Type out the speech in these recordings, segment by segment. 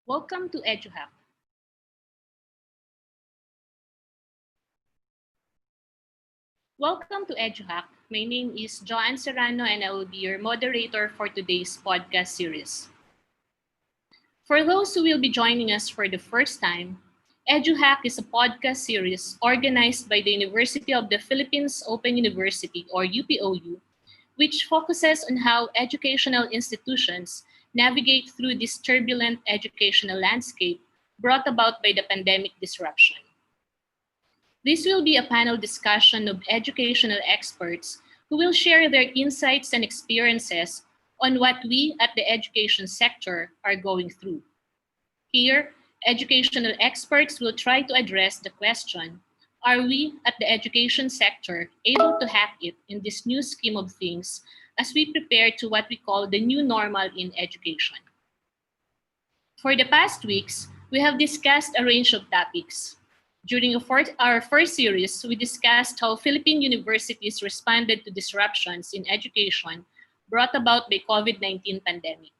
Welcome to Edu-Hack. Welcome to Edu-Hack. My name is Joanne Serrano and I will be your moderator for today's podcast series. For those who will be joining us for the first time, Edu-Hack is a podcast series organized by the University of the Philippines Open University or UPOU, which focuses on how educational institutions navigate through this turbulent educational landscape brought about by the pandemic disruption. This will be a panel discussion of educational experts who will share their insights and experiences on what we at the education sector are going through. Here, educational experts will try to address the question, are we at the education sector able to hack it in this new scheme of things as we prepare to what we call the new normal in education? For the past weeks, we have discussed a range of topics. During our first series, we discussed how Philippine universities responded to disruptions in education brought about by COVID-19 pandemic.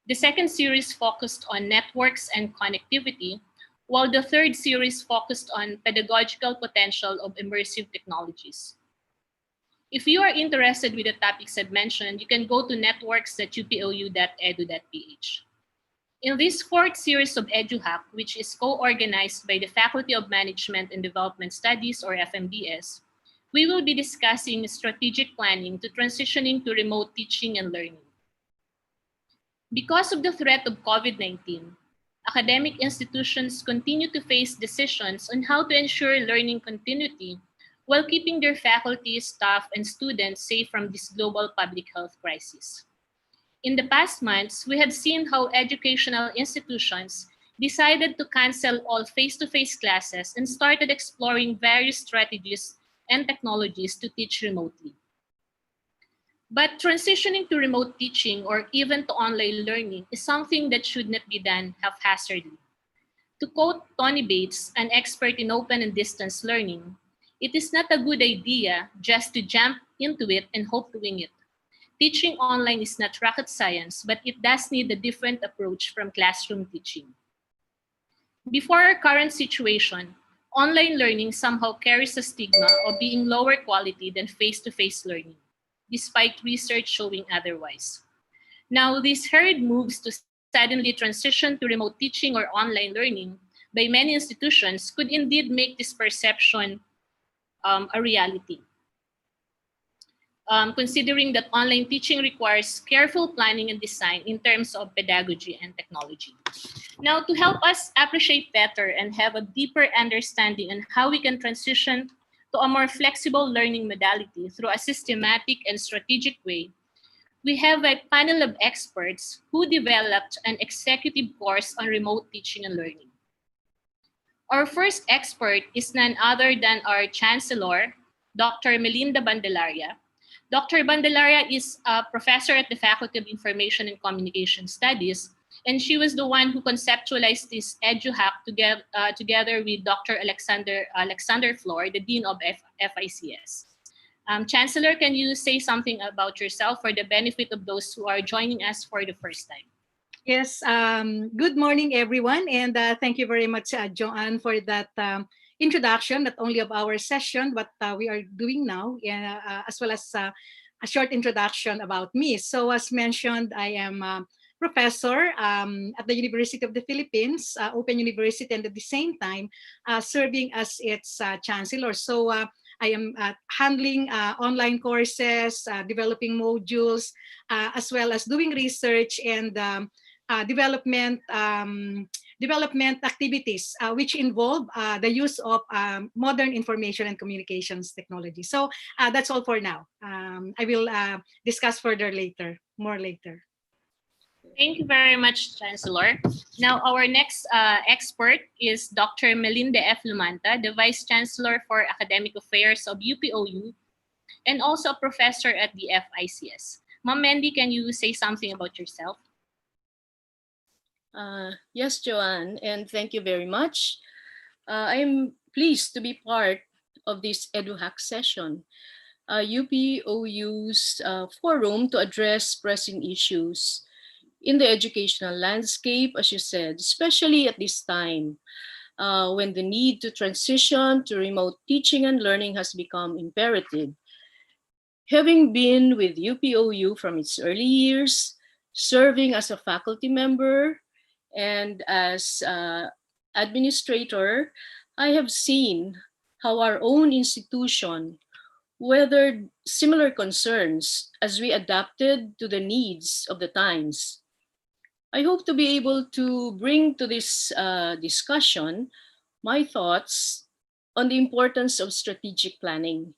The second series focused on networks and connectivity, while the third series focused on pedagogical potential of immersive technologies. If you are interested with the topics I've mentioned, you can go to networks.upou.edu.ph. In this fourth series of Edu-Hack, which is co-organized by the Faculty of Management and Development Studies or FMDS, we will be discussing strategic planning to transitioning to remote teaching and learning. Because of the threat of COVID-19, academic institutions continue to face decisions on how to ensure learning continuity while keeping their faculty, staff, and students safe from this global public health crisis. In the past months, we have seen how educational institutions decided to cancel all face-to-face classes and started exploring various strategies and technologies to teach remotely. But transitioning to remote teaching or even to online learning is something that should not be done haphazardly. To quote Tony Bates, an expert in open and distance learning, it is not a good idea just to jump into it and hope to wing it. Teaching online is not rocket science, but it does need a different approach from classroom teaching. Before our current situation, online learning somehow carries a stigma of being lower quality than face-to-face learning, despite research showing otherwise. Now, these hurried moves to suddenly transition to remote teaching or online learning by many institutions could indeed make this perception a reality. Considering that online teaching requires careful planning and design in terms of pedagogy and technology. Now, to help us appreciate better and have a deeper understanding on how we can transition to a more flexible learning modality through a systematic and strategic way, we have a panel of experts who developed an executive course on remote teaching and learning. Our first expert is none other than our Chancellor, Dr. Melinda Bandelaria. Dr. Bandelaria is a professor at the Faculty of Information and Communication Studies, and she was the one who conceptualized this Edu-Hack together with Dr. Alexander Flor, the Dean of FICS. Chancellor, can you say something about yourself for the benefit of those who are joining us for the first time? Yes, good morning, everyone. And thank you very much, Joanne, for that introduction, not only of our session, but we are doing now, as well as a short introduction about me. So as mentioned, I am a professor at the University of the Philippines, Open University, and at the same time, serving as its chancellor. So I am handling online courses, developing modules, as well as doing research and development activities, which involve the use of modern information and communications technology. So that's all for now. I will discuss more later. Thank you very much, Chancellor. Now, our next expert is Dr. Melinda F. Lumanta, the Vice Chancellor for Academic Affairs of UPOU and also a professor at the FICS. Ma'am Mandy, can you say something about yourself? Yes, Joanne, and thank you very much. I'm pleased to be part of this Edu-Hack session, UPOU's forum to address pressing issues in the educational landscape, as you said, especially at this time when the need to transition to remote teaching and learning has become imperative. Having been with UPOU from its early years, serving as a faculty member and as administrator, I have seen how our own institution weathered similar concerns as we adapted to the needs of the times. I hope to be able to bring to this discussion my thoughts on the importance of strategic planning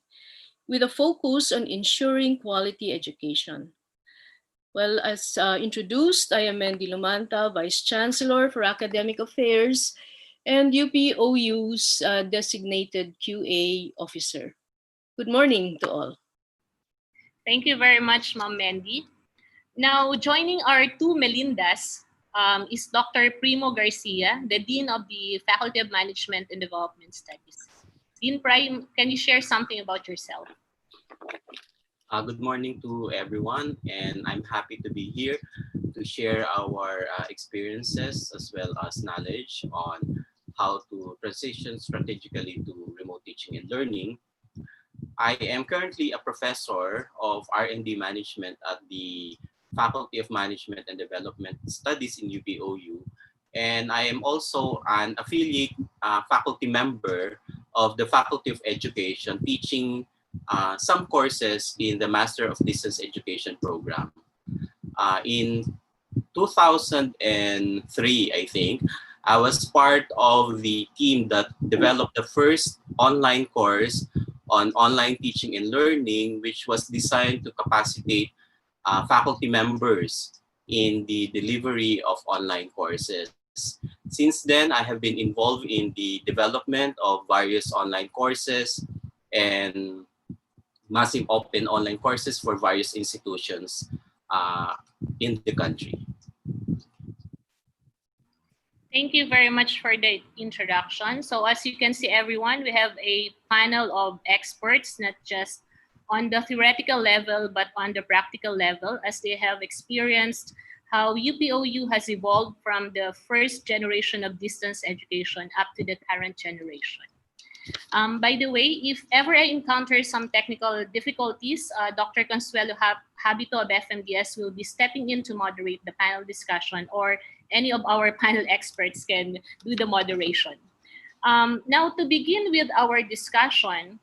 with a focus on ensuring quality education. Well, as introduced, I am Mendy Lumanta, Vice Chancellor for Academic Affairs and UPOU's designated QA officer. Good morning to all. Thank you very much, Ma'am Mandy. Now, joining our two Melindas is Dr. Primo Garcia, the Dean of the Faculty of Management and Development Studies. Dean Prime, can you share something about yourself? Good morning to everyone, and I'm happy to be here to share our experiences as well as knowledge on how to transition strategically to remote teaching and learning. I am currently a professor of R&D management at the Faculty of Management and Development Studies in UPOU, and I am also an affiliate faculty member of the Faculty of Education teaching some courses in the Master of Distance Education program. In 2003, I think, I was part of the team that developed the first online course on online teaching and learning, which was designed to capacitate faculty members in the delivery of online courses. Since then, I have been involved in the development of various online courses and massive open online courses for various institutions in the country. Thank you very much for the introduction. So as you can see, everyone, we have a panel of experts, not just on the theoretical level, but on the practical level, as they have experienced how UPOU has evolved from the first generation of distance education up to the current generation. By the way, if ever I encounter some technical difficulties, Dr. Consuelo Habito of FMDS will be stepping in to moderate the panel discussion, or any of our panel experts can do the moderation. Now, to begin with our discussion,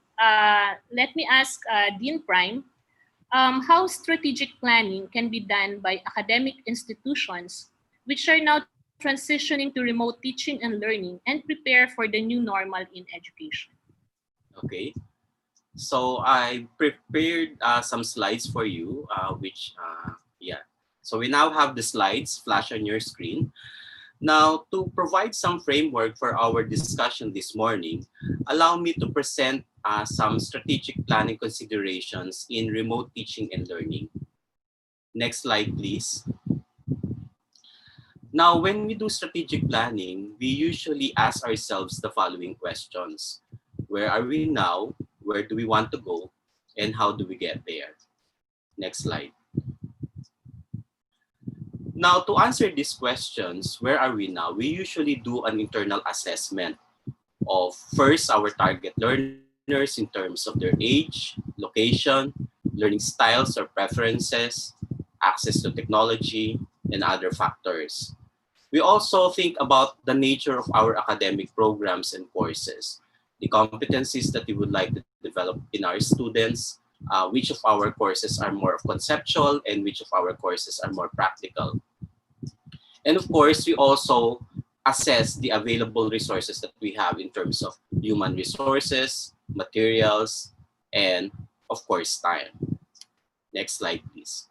let me ask Dean Prime, how strategic planning can be done by academic institutions which are now transitioning to remote teaching and learning and prepare for the new normal in education. Okay, so I prepared some slides for you, yeah. So we now have the slides flash on your screen. Now, to provide some framework for our discussion this morning, allow me to present some strategic planning considerations in remote teaching and learning. Next slide, please. Now, when we do strategic planning, we usually ask ourselves the following questions. Where are we now? Where do we want to go? And how do we get there? Next slide. Now, to answer these questions, where are we now? We usually do an internal assessment of first our target learners in terms of their age, location, learning styles or preferences, access to technology, and other factors. We also think about the nature of our academic programs and courses, the competencies that we would like to develop in our students, which of our courses are more of conceptual and which of our courses are more practical. And of course, we also assess the available resources that we have in terms of human resources, materials, and of course, time. Next slide, please.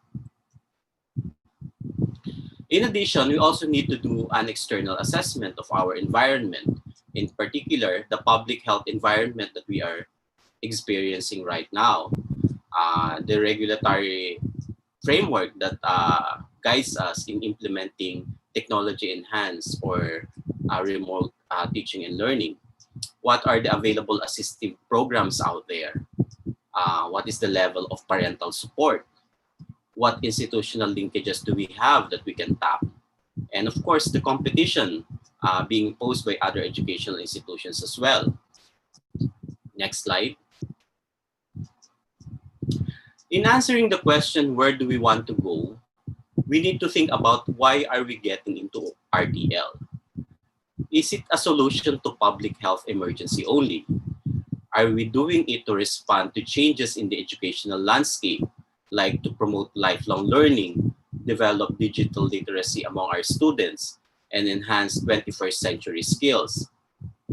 In addition, we also need to do an external assessment of our environment, in particular, the public health environment that we are experiencing right now, the regulatory framework that guides us in implementing technology enhanced or remote teaching and learning. What are the available assistive programs out there? What is the level of parental support? what institutional linkages do we have that we can tap, and of course the competition being posed by other educational institutions as well. Next slide. In answering the question, where do we want to go, we need to think about why are we getting into RTL? Is it a solution to public health emergency only? Are we doing it to respond to changes in the educational landscape, like to promote lifelong learning, develop digital literacy among our students, and enhance 21st century skills?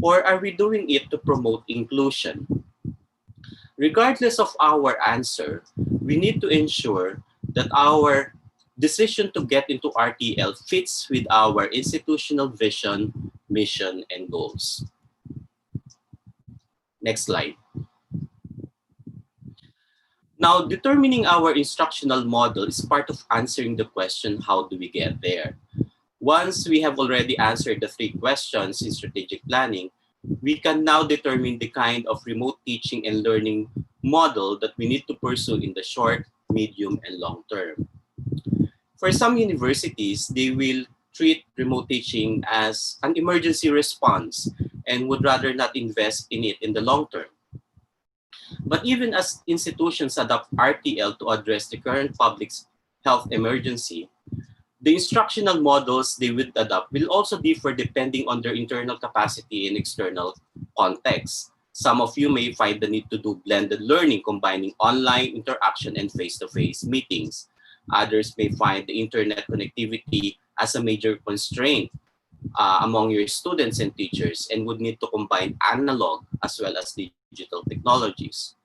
Or are we doing it to promote inclusion? Regardless of our answer, we need to ensure that our decision to get into RTL fits with our institutional vision, mission, and goals. Next slide. Now, determining our instructional model is part of answering the question, how do we get there? Once we have already answered the three questions in strategic planning, we can now determine the kind of remote teaching and learning model that we need to pursue in the short, medium, and long term. For some universities, they will treat remote teaching as an emergency response and would rather not invest in it in the long term. But even as institutions adopt RTL to address the current public health emergency, the instructional models they would adopt will also differ depending on their internal capacity and external context. Some of you may find the need to do blended learning, combining online interaction and face-to-face meetings. Others may find the internet connectivity as a major constraint among your students and teachers and would need to combine analog as well as digital technologies.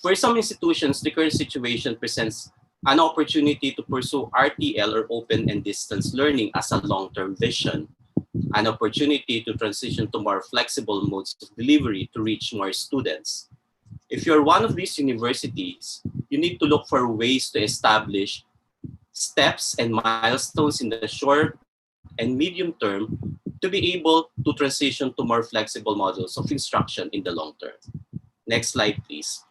For some institutions, the current situation presents an opportunity to pursue RTL or open and distance learning as a long-term vision, an opportunity to transition to more flexible modes of delivery to reach more students. If you're one of these universities, you need to look for ways to establish steps and milestones in the short and medium term to be able to transition to more flexible models of instruction in the long term. Next slide, please.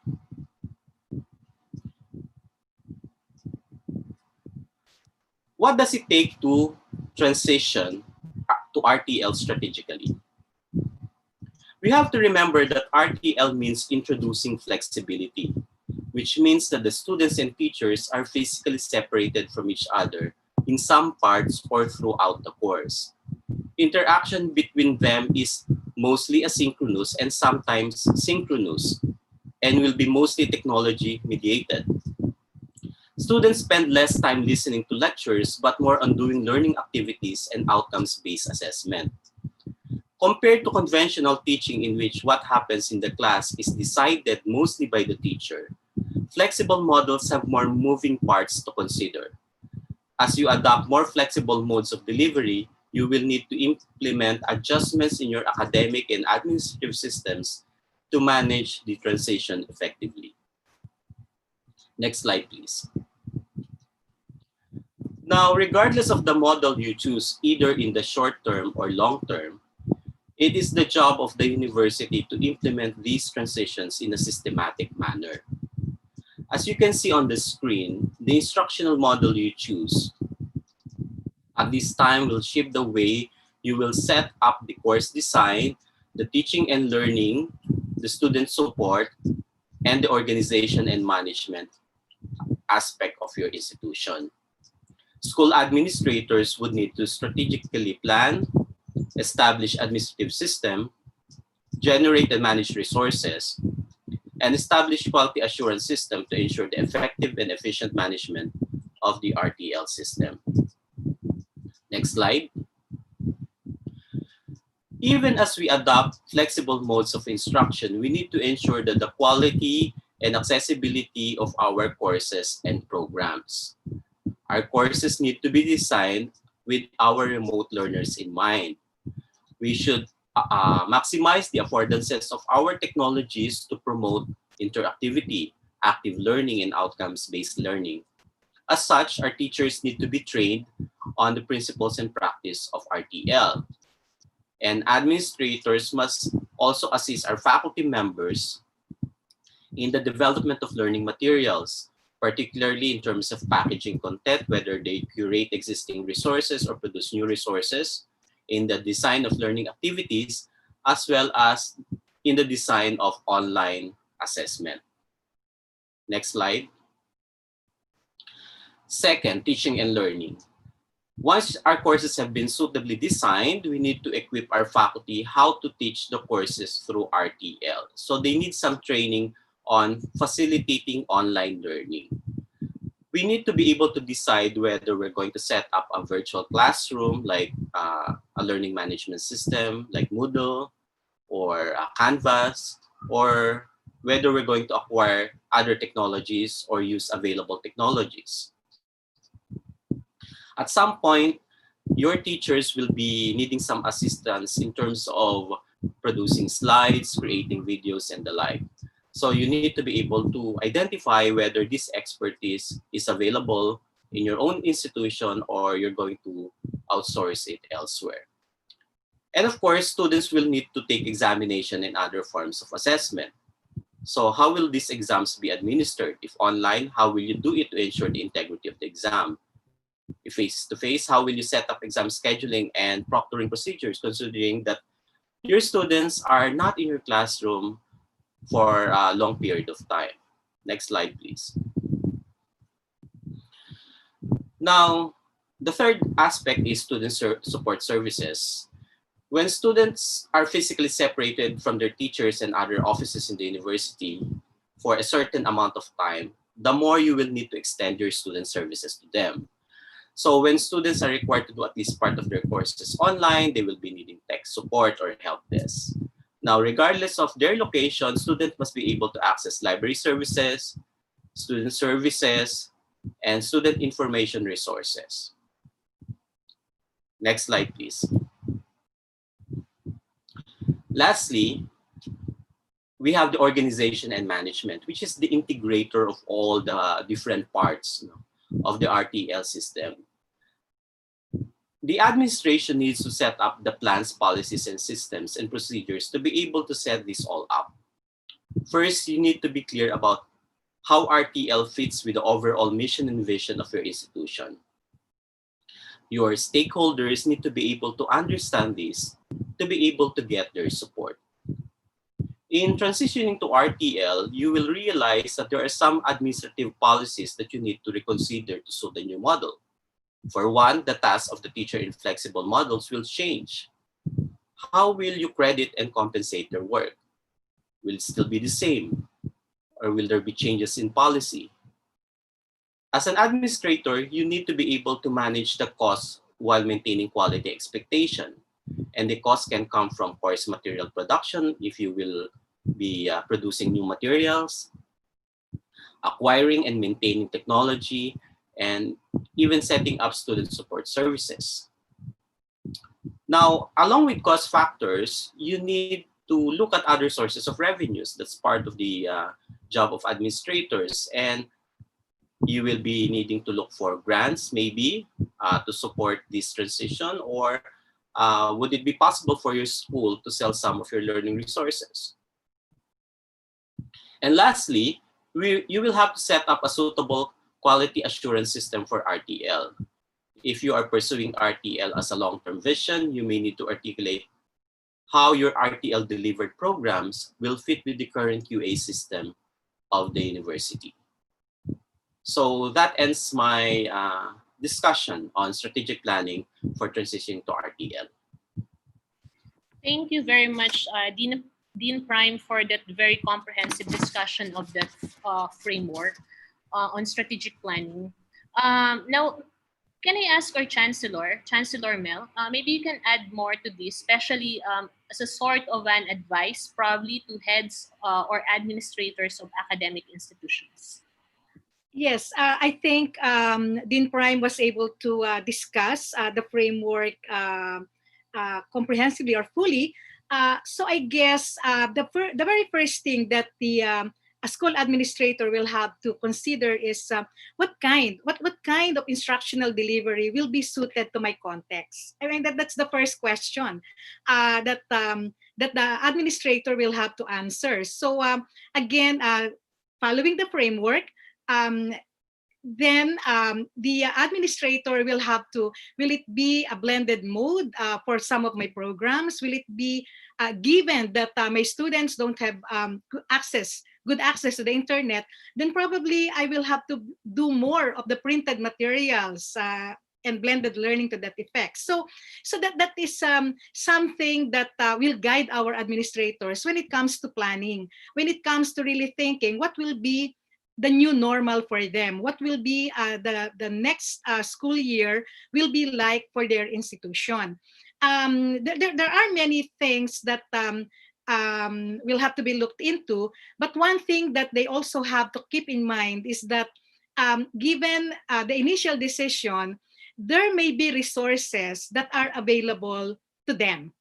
What does it take to transition to RTL strategically? We have to remember that RTL means introducing flexibility, which means that the students and teachers are physically separated from each other in some parts or throughout the course. Interaction between them is mostly asynchronous and sometimes synchronous and will be mostly technology mediated. Students spend less time listening to lectures but more on doing learning activities and outcomes-based assessment. Compared to conventional teaching in which what happens in the class is decided mostly by the teacher, flexible models have more moving parts to consider. As you adopt more flexible modes of delivery, you will need to implement adjustments in your academic and administrative systems to manage the transition effectively. Next slide, please. Now, regardless of the model you choose, either in the short term or long term, it is the job of the university to implement these transitions in a systematic manner. As you can see on the screen, the instructional model you choose at this time will shape the way you will set up the course design, the teaching and learning, the student support, and the organization and management aspect of your institution. School administrators would need to strategically plan, establish administrative system, generate and manage resources, and establish quality assurance system to ensure the effective and efficient management of the RTL system. Next slide. Even as we adopt flexible modes of instruction, we need to ensure that the quality and accessibility of our courses and programs. Our courses need to be designed with our remote learners in mind. We should maximize the affordances of our technologies to promote interactivity, active learning, and outcomes-based learning. As such, our teachers need to be trained on the principles and practice of RTL. And administrators must also assist our faculty members in the development of learning materials, particularly in terms of packaging content, whether they curate existing resources or produce new resources, in the design of learning activities, as well as in the design of online assessment. Next slide. Second, teaching and learning. Once our courses have been suitably designed, we need to equip our faculty how to teach the courses through RTL. So they need some training on facilitating online learning. We need to be able to decide whether we're going to set up a virtual classroom like a learning management system like Moodle or Canvas, or whether we're going to acquire other technologies or use available technologies. At some point, your teachers will be needing some assistance in terms of producing slides, creating videos, and the like. So you need to be able to identify whether this expertise is available in your own institution or you're going to outsource it elsewhere. And of course, students will need to take examination and other forms of assessment. So how will these exams be administered? If online, how will you do it to ensure the integrity of the exam? If face-to-face, how will you set up exam scheduling and proctoring procedures, considering that your students are not in your classroom for a long period of time? Next slide, please. Now, the third aspect is student support services. When students are physically separated from their teachers and other offices in the university for a certain amount of time, the more you will need to extend your student services to them. So when students are required to do at least part of their courses online, they will be needing tech support or help desk. Now, regardless of their location, students must be able to access library services, student services, and student information resources. Next slide, please. Lastly, we have the organization and management, which is the integrator of all the different parts of the RTL system. The administration needs to set up the plans, policies, and systems and procedures to be able to set this all up. First, you need to be clear about how RTL fits with the overall mission and vision of your institution. Your stakeholders need to be able to understand this to be able to get their support. In transitioning to RTL, you will realize that there are some administrative policies that you need to reconsider to suit the new model. For one, the task of the teacher in flexible models will change. How will you credit and compensate their work? Will it still be the same? Or will there be changes in policy? As an administrator, you need to be able to manage the costs while maintaining quality expectation. And the cost can come from course material production if you will be producing new materials, acquiring and maintaining technology, and even setting up student support services. Now, along with cost factors, you need to look at other sources of revenues. That's part of the job of administrators. And you will be needing to look for grants, maybe, to support this transition, or would it be possible for your school to sell some of your learning resources? And lastly, you will have to set up a suitable quality assurance system for RTL. If you are pursuing RTL as a long-term vision, you may need to articulate how your RTL delivered programs will fit with the current QA system of the university. So that ends my discussion on strategic planning for transitioning to RTL. Thank you very much, Dean Prime, for that very comprehensive discussion of that framework on strategic planning. Now, can I ask our Chancellor Mel, maybe you can add more to this, especially as a sort of an advice, probably to heads or administrators of academic institutions. Yes, I think Dean Prime was able to discuss the framework comprehensively or fully. So I guess the very first thing that the a school administrator will have to consider is what kind of instructional delivery will be suited to my context. I mean that's the first question that the administrator will have to answer. So again, following the framework, um, then the administrator will have to, will it be a blended mode for some of my programs? Will it be given that my students don't have good access to the internet, then probably I will have to do more of the printed materials and blended learning to that effect. So that is something that will guide our administrators when it comes to planning, when it comes to really thinking what will be the new normal for them, what will be the next school year will be like for their institution. There are many things that will have to be looked into, but one thing that they also have to keep in mind is that given the initial decision, there may be resources that are available to them.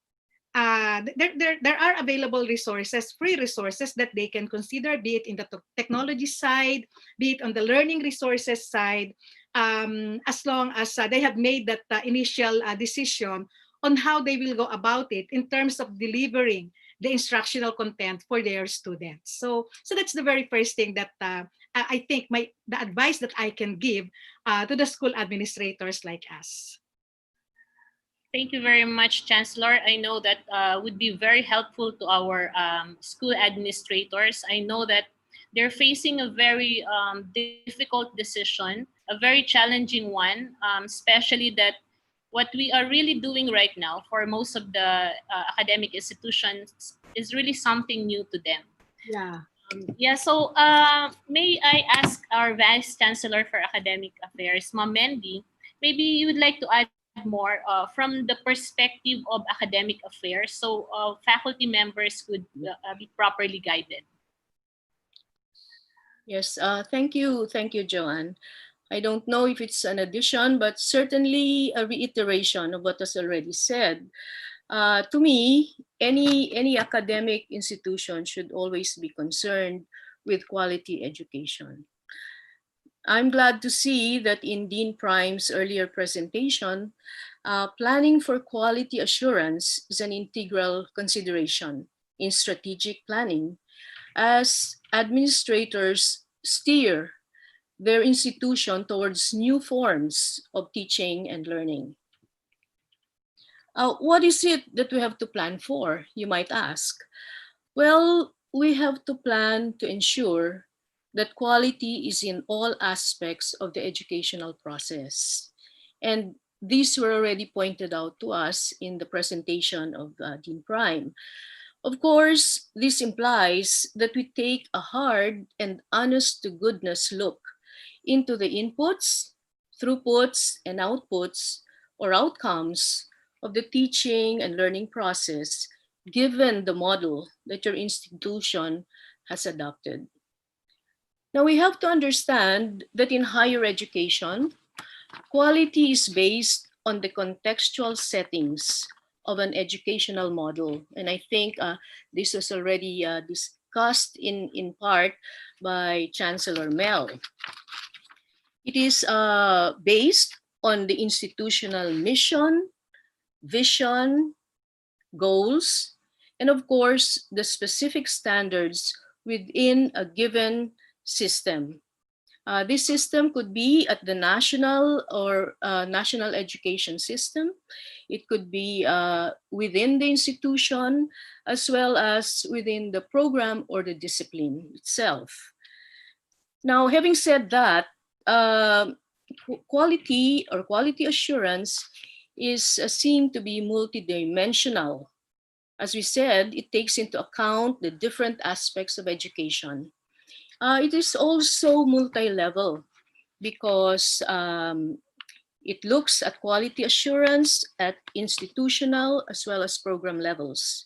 There are available resources, free resources that they can consider, be it in the technology side, be it on the learning resources side, as long as they have made that initial decision on how they will go about it in terms of delivering the instructional content for their students. So that's the very first thing that I think the advice that I can give to the school administrators like us. Thank you very much, Chancellor. I know that would be very helpful to our school administrators. I know that they're facing a very difficult decision, a very challenging one, especially that what we are really doing right now for most of the academic institutions is really something new to them. Yeah. Yeah, so may I ask our Vice Chancellor for Academic Affairs, Ma'am Mendy, maybe you would like to add more from the perspective of academic affairs so faculty members could be properly guided. Yes, thank you, Joanne. I don't know if it's an addition, but certainly a reiteration of what was already said. To me, any academic institution should always be concerned with quality education. I'm glad to see that in Dean Prime's earlier presentation, planning for quality assurance is an integral consideration in strategic planning as administrators steer their institution towards new forms of teaching and learning. What is it that we have to plan for, you might ask? Well, we have to plan to ensure that quality is in all aspects of the educational process. And these were already pointed out to us in the presentation of Dean Prime. Of course, this implies that we take a hard and honest to goodness look into the inputs, throughputs, and outputs or outcomes of the teaching and learning process given the model that your institution has adopted. Now, we have to understand that in higher education, quality is based on the contextual settings of an educational model. And I think this was already discussed in part by Chancellor Mel. It is based on the institutional mission, vision, goals, and of course, the specific standards within a given system. This system could be at the national or national education system. It could be within the institution as well as within the program or the discipline itself. Now, having said that, quality or quality assurance is seen to be multidimensional. As we said, it takes into account the different aspects of education. It is also multi-level because it looks at quality assurance at institutional as well as program levels.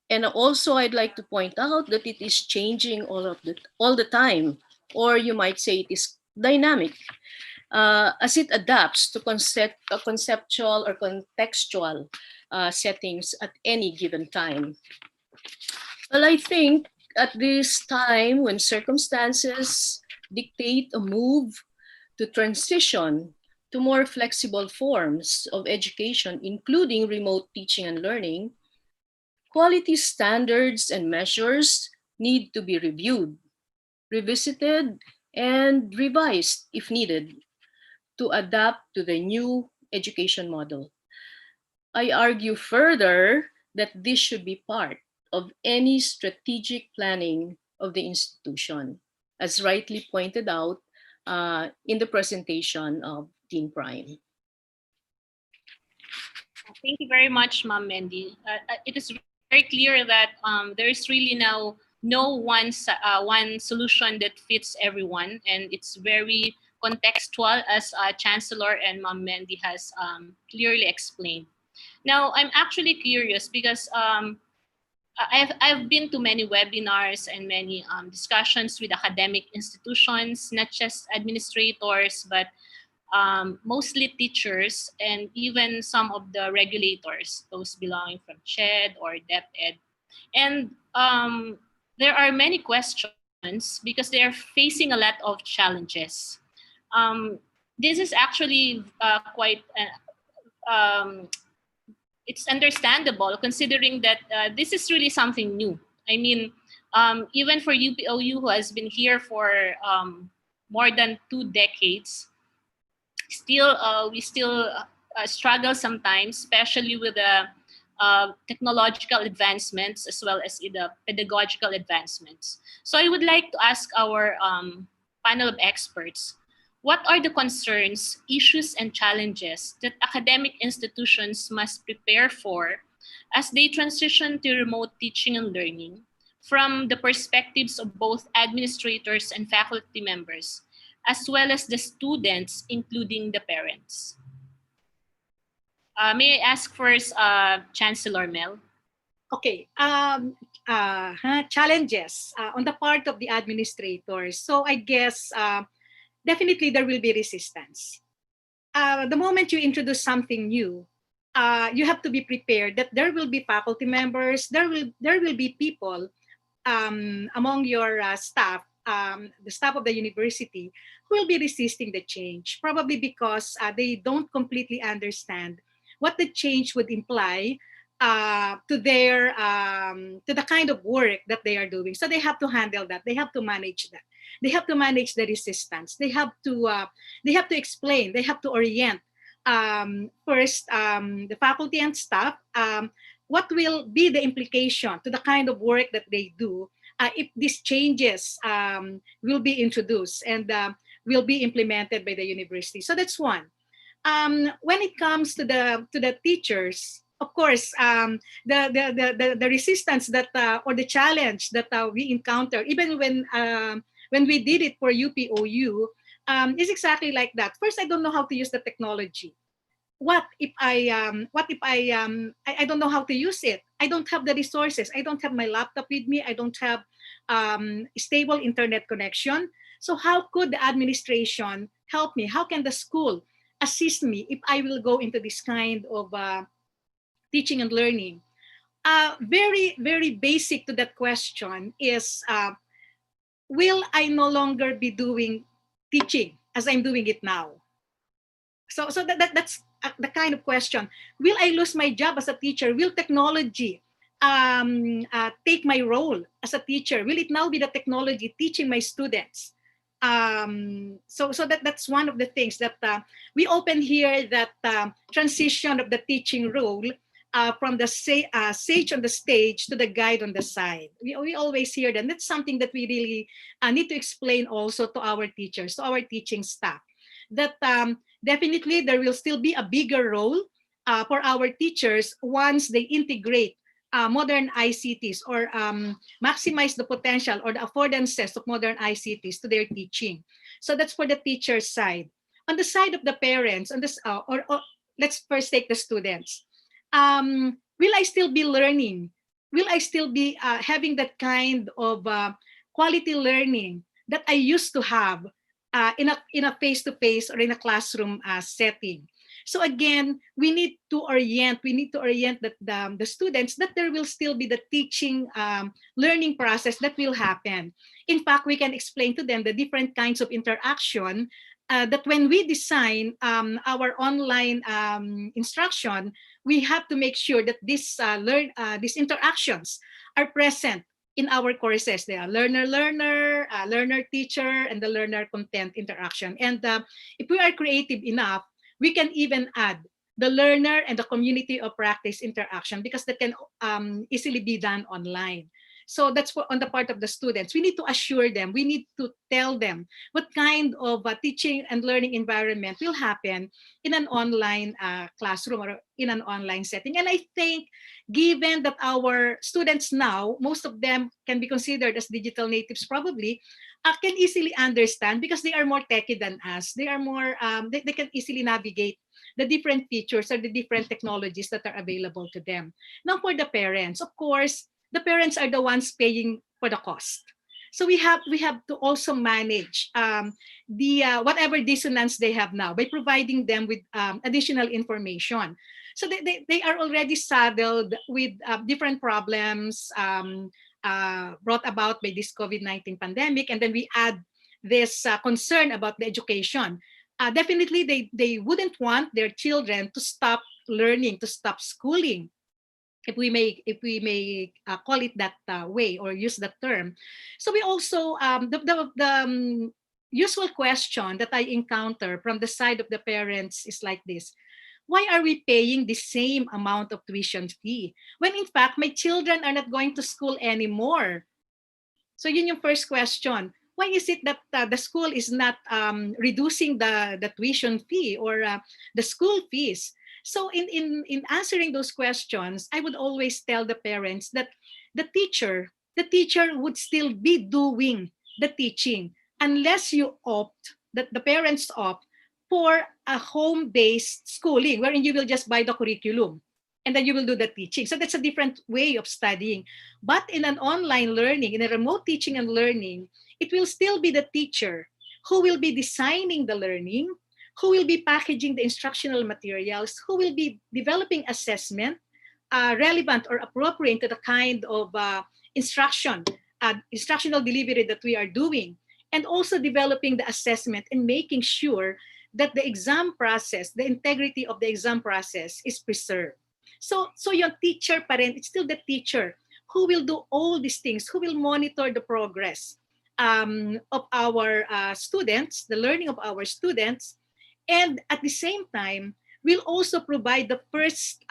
And also, I'd like to point out that it is changing all the time, or you might say it is dynamic as it adapts to conceptual or contextual settings at any given time. Well, I think at this time when circumstances dictate a move to transition to more flexible forms of education, including remote teaching and learning, quality standards and measures need to be reviewed, revisited, and revised if needed to adapt to the new education model. I argue further that this should be part of any strategic planning of the institution, as rightly pointed out in the presentation of Dean Prime. Thank you very much, Ma'am Mendy. It is very clear that there is really now no one solution that fits everyone, and it's very contextual, as Chancellor and Ma'am Mendy has clearly explained. Now, I'm actually curious because I've been to many webinars and many discussions with academic institutions, not just administrators, but mostly teachers and even some of the regulators, those belonging from CHED or DepEd. And there are many questions because they are facing a lot of challenges. Um, this is actually quite it's understandable considering that this is really something new. I mean, even for UPOU, who has been here for more than 2 decades, we still struggle sometimes, especially with the technological advancements as well as the pedagogical advancements. So I would like to ask our panel of experts, what are the concerns, issues, and challenges that academic institutions must prepare for as they transition to remote teaching and learning from the perspectives of both administrators and faculty members, as well as the students, including the parents? May I ask first, Chancellor Mel? Okay. Challenges on the part of the administrators. So I guess definitely there will be resistance. The moment you introduce something new, you have to be prepared that there will be faculty members, there will be people among your staff, the staff of the university, who will be resisting the change, probably because they don't completely understand what the change would imply to the kind of work that they are doing. So they have to handle that. They have to manage that. They have to manage the resistance. They have to explain. They have to orient first the faculty and staff. What will be the implication to the kind of work that they do if these changes will be introduced and will be implemented by the university. So that's one. When it comes to the teachers, of course, the resistance that or the challenge that we encounter, even when we did it for UPOU, is exactly like that. First, I don't know how to use the technology. What if I don't know how to use it? I don't have the resources. I don't have my laptop with me. I don't have stable internet connection. So how could the administration help me? How can the school assist me if I will go into this kind of teaching and learning? Very, very basic to that question is, will I no longer be doing teaching as I'm doing it now? So that's the kind of question. Will I lose my job as a teacher? Will technology take my role as a teacher? Will it now be the technology teaching my students? So that's one of the things that we open here, that transition of the teaching role from the sage on the stage to the guide on the side. We always hear that. And that's something that we really need to explain also to our teachers, to our teaching staff, that definitely there will still be a bigger role for our teachers once they integrate modern ICTs, or maximize the potential or the affordances of modern ICTs to their teaching. So that's for the teacher side. On the side of the parents, on this, or let's first take the students. Will I still be learning? Will I still be having that kind of quality learning that I used to have in a face-to-face or in a classroom setting? So again, we need to orient the students that there will still be the teaching learning process that will happen. In fact, we can explain to them the different kinds of interaction that when we design our online instruction, we have to make sure that these interactions are present in our courses. There are learner-learner, learner-teacher, and the learner-content interaction. And if we are creative enough, we can even add the learner and the community of practice interaction, because that can easily be done online. So that's on the part of the students. We need to assure them, we need to tell them what kind of teaching and learning environment will happen in an online classroom or in an online setting. And I think, given that our students now, most of them can be considered as digital natives probably, can easily understand, because they are more techy than us. They are more, they can easily navigate the different features or the different technologies that are available to them. Now, for the parents, of course, the parents are the ones paying for the cost. So we have to also manage the whatever dissonance they have now by providing them with additional information. So they are already saddled with different problems brought about by this COVID-19 pandemic, and then we add this concern about the education. Definitely, they wouldn't want their children to stop learning, to stop schooling, if we may call it that way or use that term. So we also the usual question that I encounter from the side of the parents is like this: why are we paying the same amount of tuition fee when in fact my children are not going to school anymore? So yun yung first question. Why is it that the school is not reducing the tuition fee or the school fees? So in answering those questions, I would always tell the parents that the teacher would still be doing the teaching, unless you opt, that the parents opt for a home-based schooling wherein you will just buy the curriculum and then you will do the teaching. So that's a different way of studying. But in an online learning, in a remote teaching and learning, it will still be the teacher who will be designing the learning, who will be packaging the instructional materials, who will be developing assessment relevant or appropriate to the kind of instructional delivery that we are doing, and also developing the assessment and making sure that the exam process, the integrity of the exam process is preserved. So your teacher pa rin, it's still the teacher who will do all these things, who will monitor the progress of our students, the learning of our students, and at the same time, will also provide the first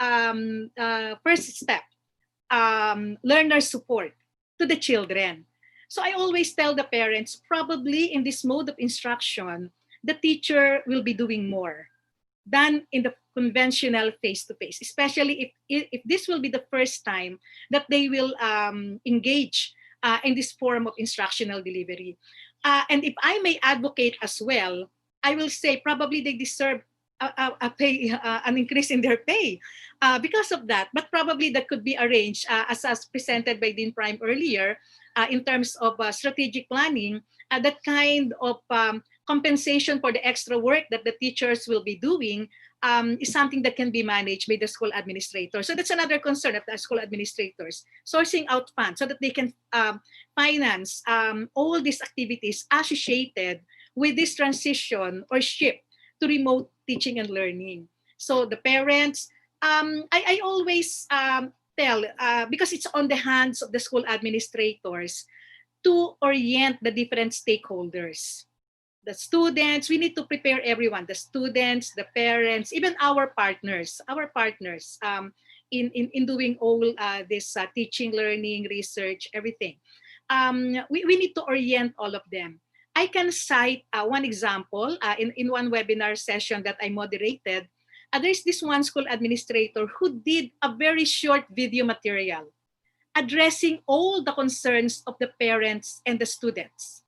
step, learner support to the children. So I always tell the parents, probably in this mode of instruction, the teacher will be doing more than in the conventional face-to-face, especially if this will be the first time that they will engage in this form of instructional delivery. And if I may advocate as well, I will say probably they deserve an increase in their pay because of that. But probably that could be arranged as presented by Dean Prime earlier in terms of strategic planning, that kind of compensation for the extra work that the teachers will be doing is something that can be managed by the school administrator. So that's another concern of the school administrators, sourcing out funds so that they can finance all these activities associated with this transition or shift to remote teaching and learning. So the parents, I always tell, because it's on the hands of the school administrators to orient the different stakeholders. The students, we need to prepare everyone, the students, the parents, even our partners in doing all this teaching, learning, research, everything. We need to orient all of them. I can cite one example in one webinar session that I moderated. There's this one school administrator who did a very short video material addressing all the concerns of the parents and the students.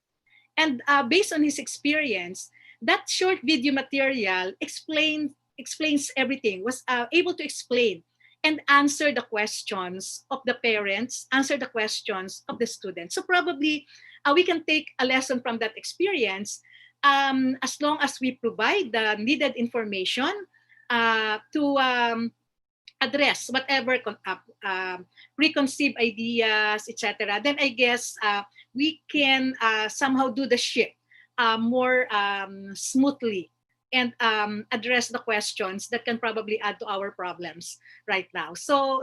And based on his experience, that short video material explains everything, was able to explain and answer the questions of the parents, answer the questions of the students. So probably we can take a lesson from that experience as long as we provide the needed information to address whatever preconceived ideas, etc. Then I guess we can somehow do the shift more smoothly and address the questions that can probably add to our problems right now. So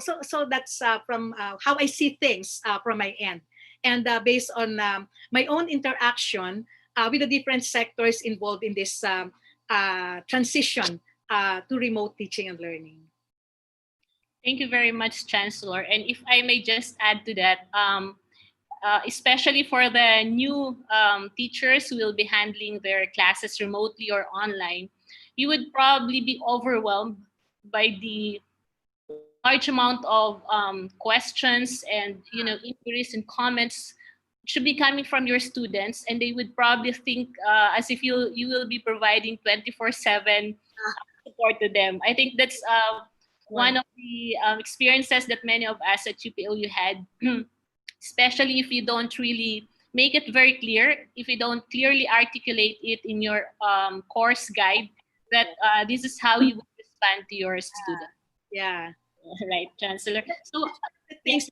that's from how I see things from my end. and based on my own interaction with the different sectors involved in this transition to remote teaching and learning. Thank you very much, Chancellor. And if I may just add to that, especially for the new teachers who will be handling their classes remotely or online, you would probably be overwhelmed by the large amount of questions and inquiries and comments should be coming from your students, and they would probably think as if you will be providing 24/7 support to them. I think that's one of the experiences that many of us at UPOU had, especially if you don't really make it very clear, if you don't clearly articulate it in your course guide, that this is how you would respond to your student. Yeah. Right, Chancellor. So, The things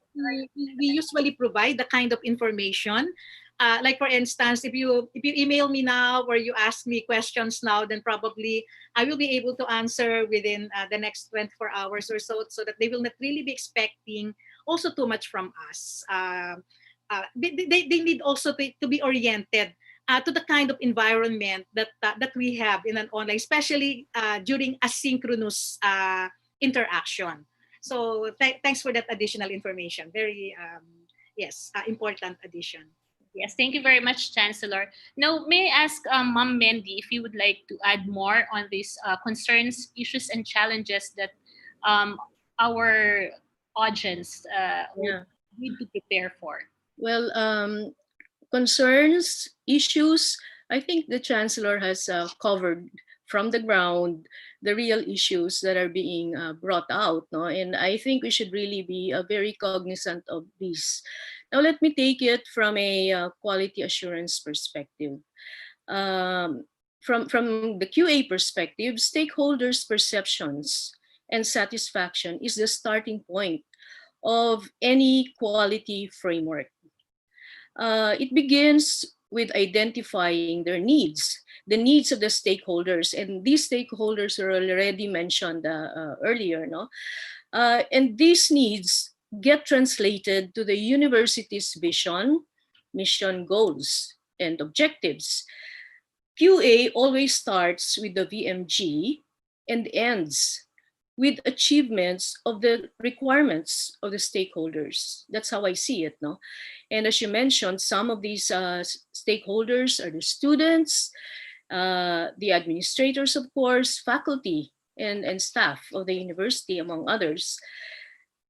we usually provide the kind of information. Like for instance, if you email me now or you ask me questions now, then probably I will be able to answer within the next 24 hours or so that they will not really be expecting also too much from us. They need also to be oriented to the kind of environment that we have in an online, especially during asynchronous interaction. So thanks for that additional information. Very yes, important addition. yes, thank you very much, Chancellor. Now, may I ask Ma'am Mendy if you would like to add more on these concerns, issues, and challenges that our audience would Yeah. need to prepare for? Well, concerns, issues, I think the Chancellor has covered from the ground the real issues that are being brought out. No? And I think we should really be very cognizant of these. Now, let me take it from a quality assurance perspective. From the QA perspective, stakeholders' perceptions and satisfaction is the starting point of any quality framework. It begins with identifying their needs, the needs of the stakeholders, and these stakeholders are already mentioned earlier, no? And these needs get translated to the university's vision, mission, goals, and objectives. QA always starts with the VMG and ends with achievements of the requirements of the stakeholders. That's how I see it, no? And as you mentioned, some of these stakeholders are the students, the administrators, of course, faculty, and staff of the university, among others.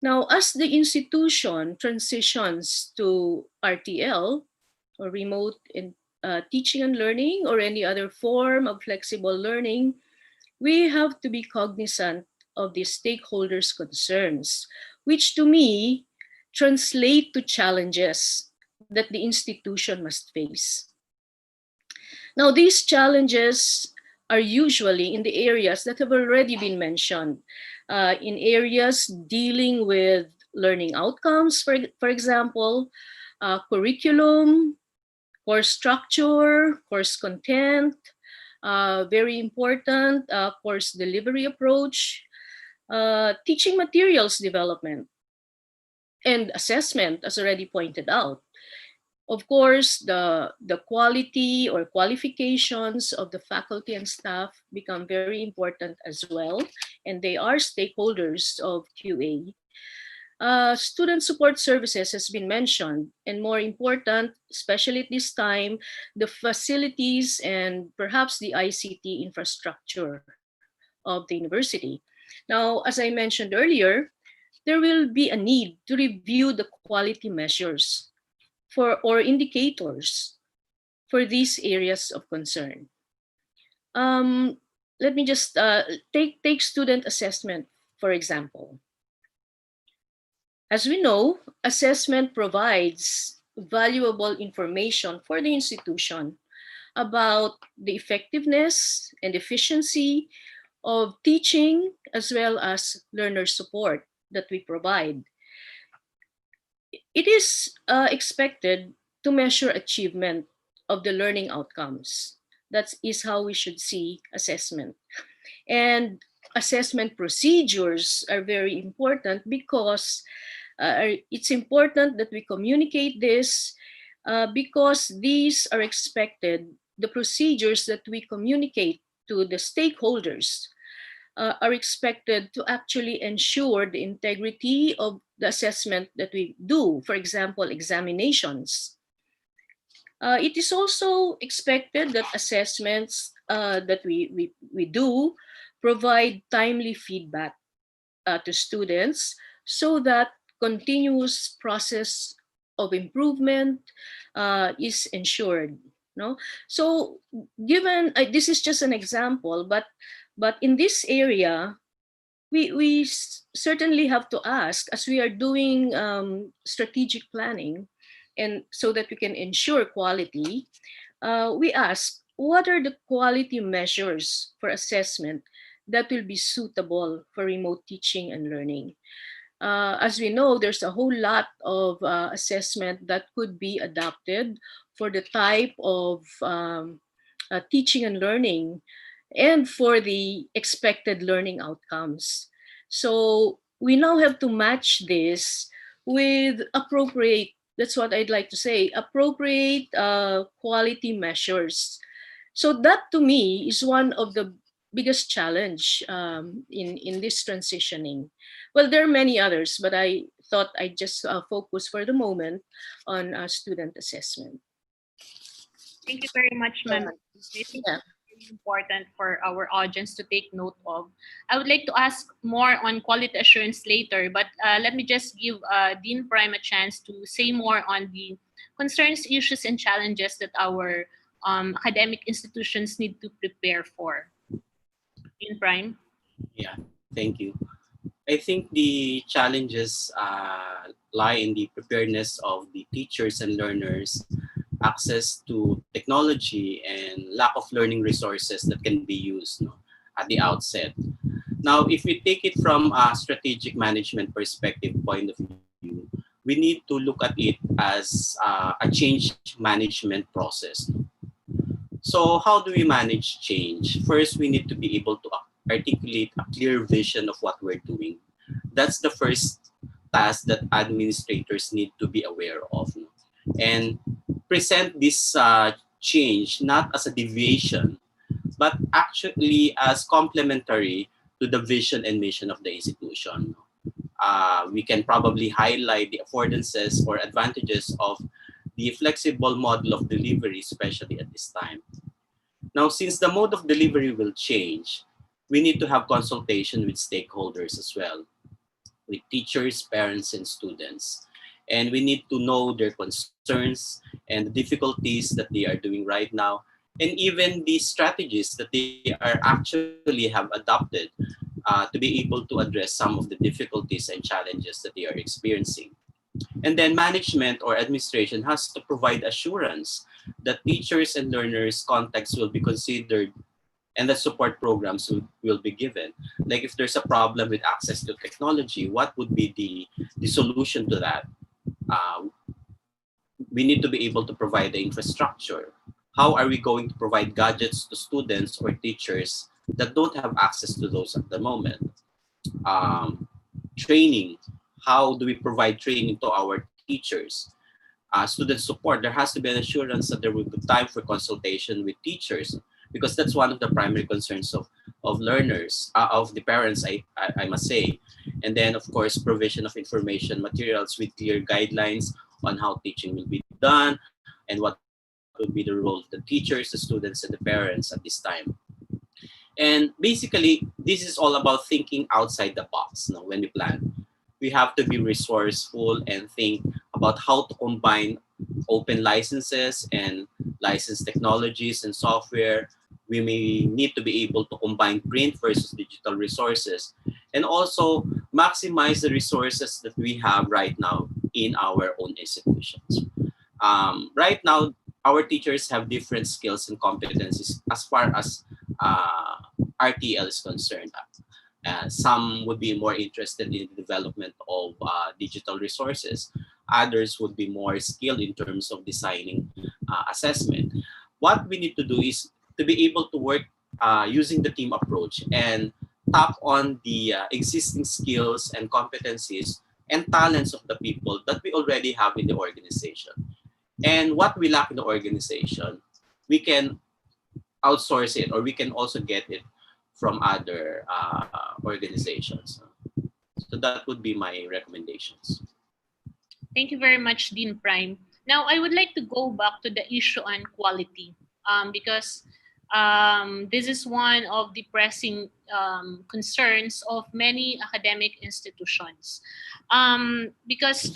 Now, as the institution transitions to RTL, or remote teaching and learning, or any other form of flexible learning, we have to be cognizant of the stakeholders' concerns, which to me translate to challenges that the institution must face. Now, these challenges are usually in the areas that have already been mentioned, in areas dealing with learning outcomes, for example, curriculum, course structure, course content, very important, course delivery approach, teaching materials development, and assessment, as already pointed out. Of course, the quality or qualifications of the faculty and staff become very important as well, and they are stakeholders of QA. Student support services has been mentioned, and more important, especially at this time, the facilities and perhaps the ICT infrastructure of the university. Now, as I mentioned earlier, there will be a need to review the quality measures or indicators for these areas of concern. Let me just take student assessment, for example. As we know, assessment provides valuable information for the institution about the effectiveness and efficiency of teaching as well as learner support that we provide. It is expected to measure achievement of the learning outcomes. That is how we should see assessment. And assessment procedures are very important because It's important that we communicate this because these are expected, the procedures that we communicate to the stakeholders are expected to actually ensure the integrity of the assessment that we do, for example, examinations. It is also expected that assessments that we do provide timely feedback to students so that continuous process of improvement is ensured. No, so given this is just an example, but in this area we certainly have to ask as we are doing strategic planning, and so that we can ensure quality. We ask, what are the quality measures for assessment that will be suitable for remote teaching and learning? As we know, there's a whole lot of assessment that could be adapted for the type of teaching and learning and for the expected learning outcomes. So we now have to match this with appropriate, that's what I'd like to say, appropriate quality measures. So that to me is one of the biggest challenge in this transitioning. Well, there are many others, but I thought I'd just focus for the moment on student assessment. Thank you very much, ma'am. I think Yeah. it's really important for our audience to take note of. I would like to ask more on quality assurance later, but let me just give Dean Prime a chance to say more on the concerns, issues, and challenges that our academic institutions need to prepare for. Dean Prime. Yeah, thank you. I think the challenges lie in the preparedness of the teachers and learners, access to technology, and lack of learning resources that can be used, no, at the outset. Now, if we take it from a strategic management perspective point of view, we need to look at it as a change management process. So how do we manage change? First, we need to be able to articulate a clear vision of what we're doing. That's the first task that administrators need to be aware of, no? And present this change not as a deviation, but actually as complementary to the vision and mission of the institution. We can probably highlight the affordances or advantages of the flexible model of delivery, especially at this time. Now, since the mode of delivery will change, we need to have consultation with stakeholders as well, with teachers, parents, and students. And we need to know their concerns and the difficulties that they are doing right now, and even the strategies that they are actually have adopted to be able to address some of the difficulties and challenges that they are experiencing. And then management or administration has to provide assurance that teachers and learners' contacts will be considered and that support programs will be given. Like if there's a problem with access to technology, what would be the solution to that? Uh, we need to be able to provide the infrastructure. How are we going to provide gadgets to students or teachers that don't have access to those at the moment? Training. How do we provide training to our teachers? Student support. There has to be an assurance that there will be time for consultation with teachers, because that's one of the primary concerns of learners, of the parents, I must say. And then, of course, provision of information materials with clear guidelines on how teaching will be done and what will be the role of the teachers, the students, and the parents at this time. And basically, this is all about thinking outside the box, no, when we plan. We have to be resourceful and think about how to combine open licenses and licensed technologies and software. We may need to be able to combine print versus digital resources, and also maximize the resources that we have right now in our own institutions. Right now, our teachers have different skills and competencies as far as RTL is concerned. Some would be more interested in the development of digital resources. Others would be more skilled in terms of designing assessment. What we need to do is to be able to work using the team approach and tap on the existing skills and competencies and talents of the people that we already have in the organization. And what we lack in the organization, we can outsource it, or we can also get it from other organizations. So that would be my recommendations. Thank you very much, Dean Prime. Now, I would like to go back to the issue on quality, because this is one of the pressing concerns of many academic institutions. Because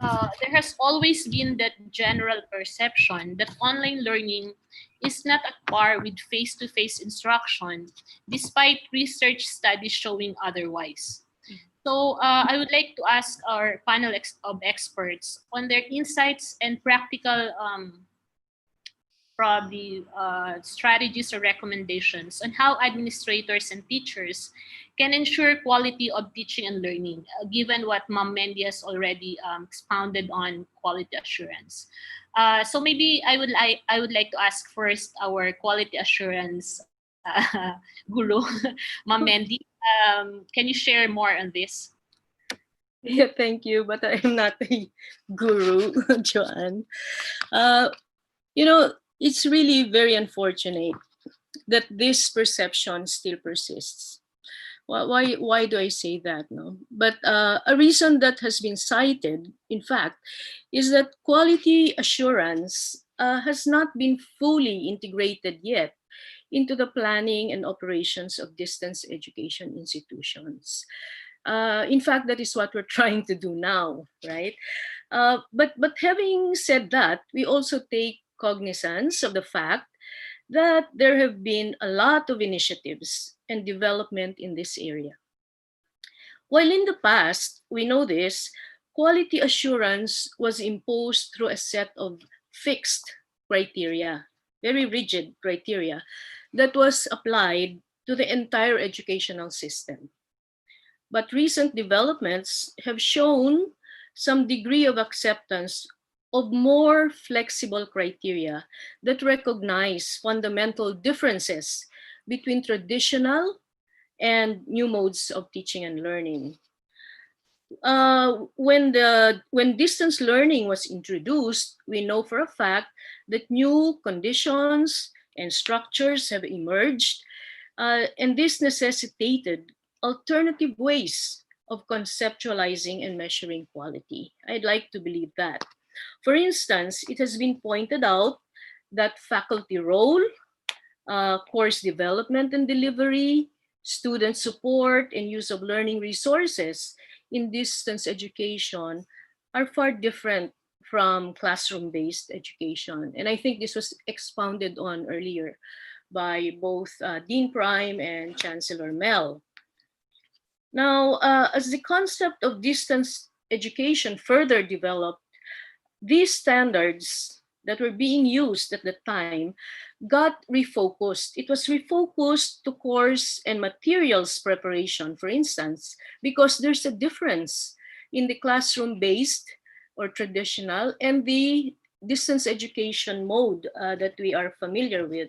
there has always been that general perception that online learning is not at par with face to face instruction, despite research studies showing otherwise. So, I would like to ask our panel of experts on their insights and practical, probably, strategies or recommendations on how administrators and teachers can ensure quality of teaching and learning, given what Ma'am Mendy has already expounded on quality assurance. So maybe I would like to ask first our quality assurance guru, Ma'am Mendy. Can you share more on this? Yeah, thank you, but I'm not a guru, Joanne. Uh, it's really very unfortunate that this perception still persists. Why do I say that? No, but a reason that has been cited, in fact, is that quality assurance has not been fully integrated yet into the planning and operations of distance education institutions. In fact, that is what we're trying to do now, right? But having said that, we also take cognizance of the fact that there have been a lot of initiatives and development in this area. While in the past, we know this, quality assurance was imposed through a set of fixed criteria, very rigid criteria, that was applied to the entire educational system. But recent developments have shown some degree of acceptance of more flexible criteria that recognize fundamental differences between traditional and new modes of teaching and learning. When distance learning was introduced, we know for a fact that new conditions and structures have emerged, and this necessitated alternative ways of conceptualizing and measuring quality. I'd like to believe that. For instance, it has been pointed out that faculty role, course development and delivery, student support, and use of learning resources in distance education are far different from classroom based education. And I think this was expounded on earlier by both Dean Prime and Chancellor Mel. Now, as the concept of distance education further developed, these standards that were being used at the time got refocused. It was refocused to course and materials preparation, for instance, because there's a difference in the classroom based or traditional and the distance education mode that we are familiar with.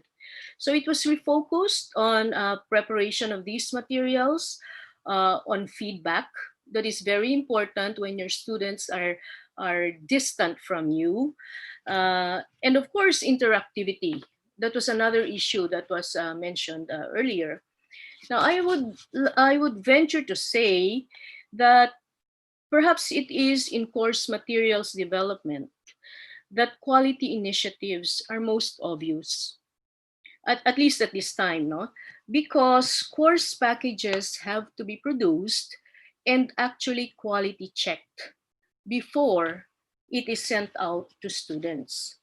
So it was refocused on preparation of these materials, on feedback. That is very important when your students are distant from you. And of course, interactivity. That was another issue that was mentioned earlier. Now, I would venture to say that perhaps it is in course materials development that quality initiatives are most obvious, at least at this time, no? Because course packages have to be produced and actually quality checked before it is sent out to students.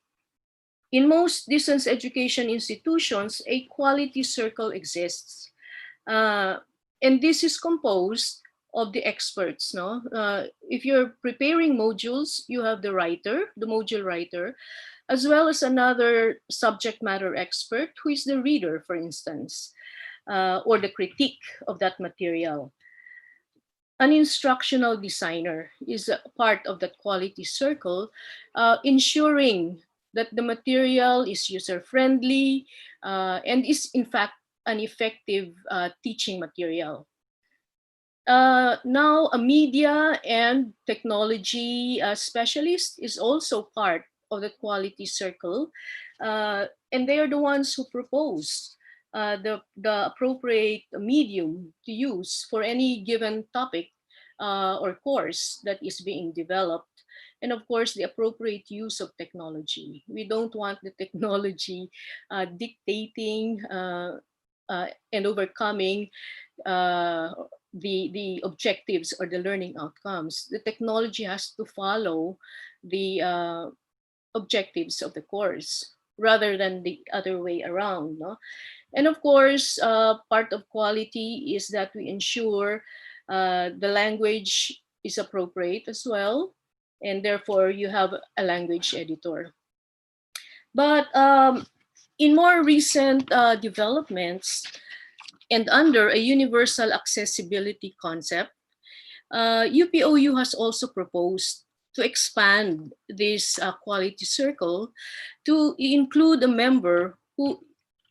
In most distance education institutions, a quality circle exists. Uh, and this is composed of the experts. No, if you're preparing modules, you have the writer, the module writer, as well as another subject matter expert who is the reader, for instance, or the critique of that material. An instructional designer is a part of that quality circle, ensuring that the material is user friendly and is in fact an effective teaching material. Now, a media and technology specialist is also part of the quality circle, and they are the ones who propose the appropriate medium to use for any given topic or course that is being developed. And of course, the appropriate use of technology. We don't want the technology dictating and overcoming uh, the objectives or the learning outcomes. The technology has to follow the objectives of the course rather than the other way around. No? And of course, part of quality is that we ensure the language is appropriate as well, and therefore you have a language editor. But in more recent developments, and under a universal accessibility concept, UPOU has also proposed to expand this quality circle to include a member who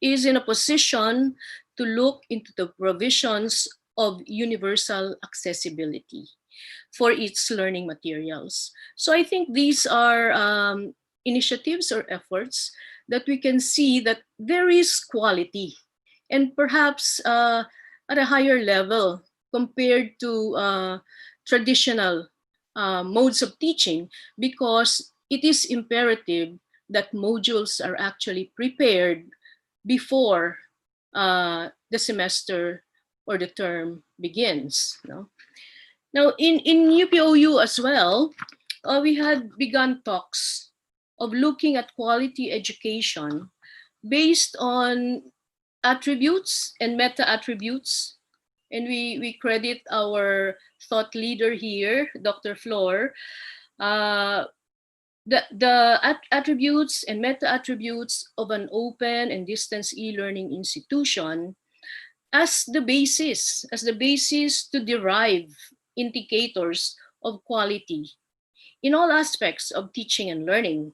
is in a position to look into the provisions of universal accessibility for its learning materials. So I think these are initiatives or efforts that we can see that there is quality and perhaps at a higher level compared to traditional modes of teaching, because it is imperative that modules are actually prepared before the semester or the term begins. No? Now, in UPOU as well, we had begun talks of looking at quality education based on attributes and meta attributes. And we credit our thought leader here, Dr. Floor, uh, the attributes and meta attributes of an open and distance e-learning institution as the basis to derive indicators of quality in all aspects of teaching and learning.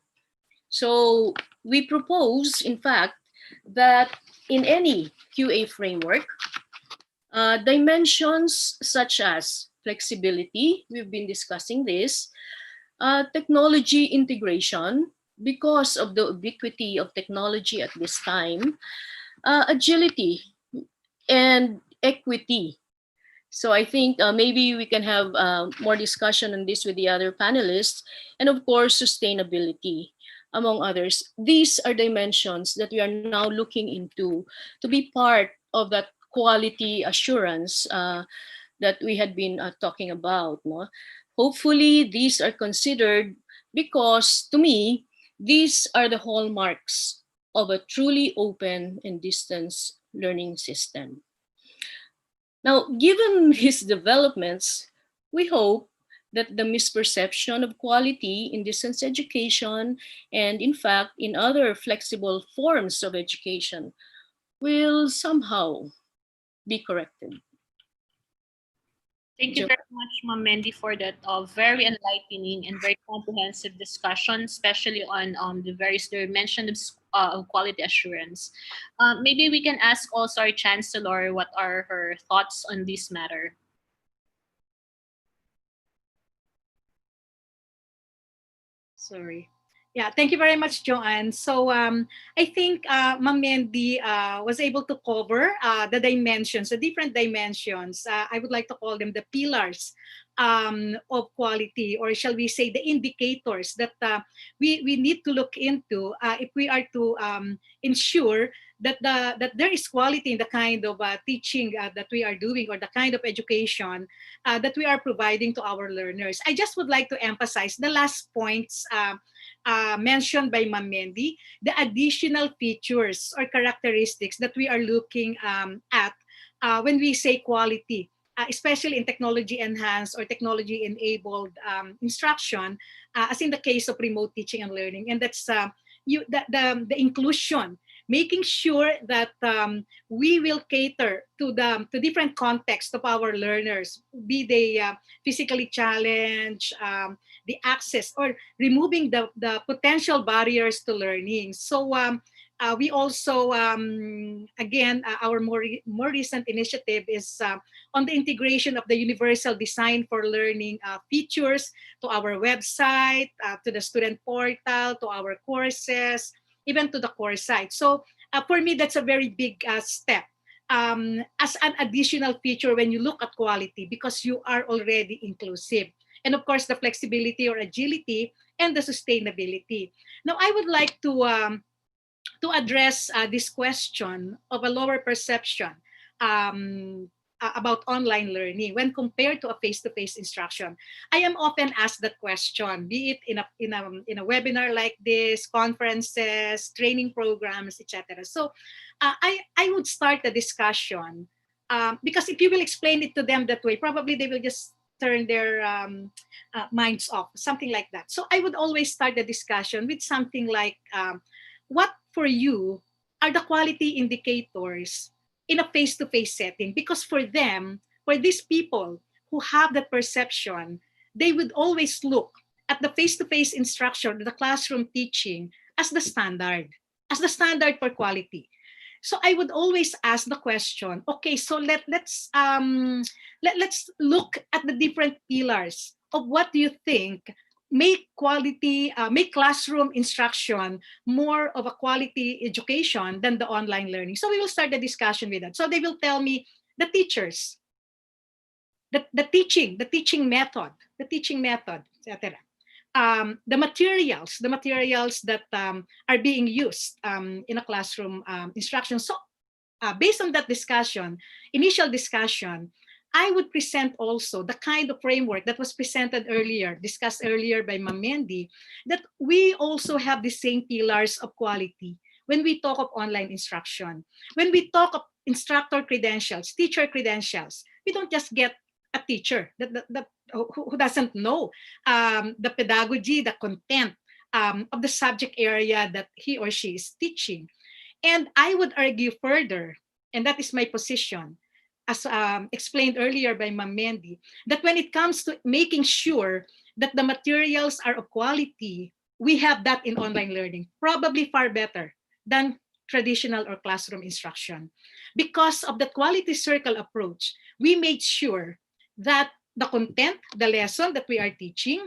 So we propose, in fact, that in any QA framework, dimensions such as flexibility, we've been discussing this, technology integration, because of the ubiquity of technology at this time, agility, and equity. So I think maybe we can have more discussion on this with the other panelists, and of course, sustainability, among others. These are dimensions that we are now looking into to be part of that quality assurance that we had been talking about. No? Hopefully, these are considered because, to me, these are the hallmarks of a truly open and distance learning system. Now, given these developments, we hope that the misperception of quality in distance education and, in fact, in other flexible forms of education will somehow be corrected. Thank you Jo- very much, Ma'am Mandy, for that very enlightening and very comprehensive discussion, especially on the various dimensions of quality assurance. Maybe we can ask also our Chancellor what are her thoughts on this matter. Sorry. Yeah, thank you very much, Joanne. So I think Ma'am Mandy was able to cover the dimensions, the different dimensions. I would like to call them the pillars of quality, or shall we say the indicators that we need to look into if we are to ensure that there is quality in the kind of teaching that we are doing, or the kind of education that we are providing to our learners. I just would like to emphasize the last points mentioned by Ma'am Mendy, the additional features or characteristics that we are looking at when we say quality, especially in technology enhanced or technology enabled instruction, as in the case of remote teaching and learning. And that's the inclusion, making sure that we will cater to different contexts of our learners, be they physically challenged, the access, or removing the potential barriers to learning. So we also again, our more recent initiative is on the integration of the universal design for learning features to our website, to the student portal, to our courses, even to the course site. So for me, that's a very big step as an additional feature when you look at quality, because you are already inclusive. And of course, the flexibility or agility and the sustainability. Now, I would like to address this question of a lower perception um, about online learning when compared to a face-to-face instruction. I am often asked that question, be it in a webinar like this, conferences, training programs, etc. So I would start the discussion because if you will explain it to them that way, probably they will just turn their minds off, something like that. So I would always start the discussion with something like, what for you are the quality indicators in a face-to-face setting? Because for them, for these people who have that perception, they would always look at the face-to-face instruction, the classroom teaching as the standard for quality. So I would always ask the question, okay, so let's look at the different pillars of what do you think make classroom instruction more of a quality education than the online learning. So we will start the discussion with that. So they will tell me the teachers, the teaching method, etc. The materials that are being used in a classroom instruction. So based on that initial discussion, I would present also the kind of framework that was presented earlier, discussed earlier by Ma'am Mandy, that we also have the same pillars of quality when we talk of online instruction. When we talk of instructor credentials, teacher credentials, we don't just get a teacher who doesn't know the pedagogy, the content of the subject area that he or she is teaching. And I would argue further, and that is my position, as explained earlier by Ma'am Mandy, that when it comes to making sure that the materials are of quality, we have that in online learning, probably far better than traditional or classroom instruction. Because of the quality circle approach, we made sure that the content, the lesson that we are teaching,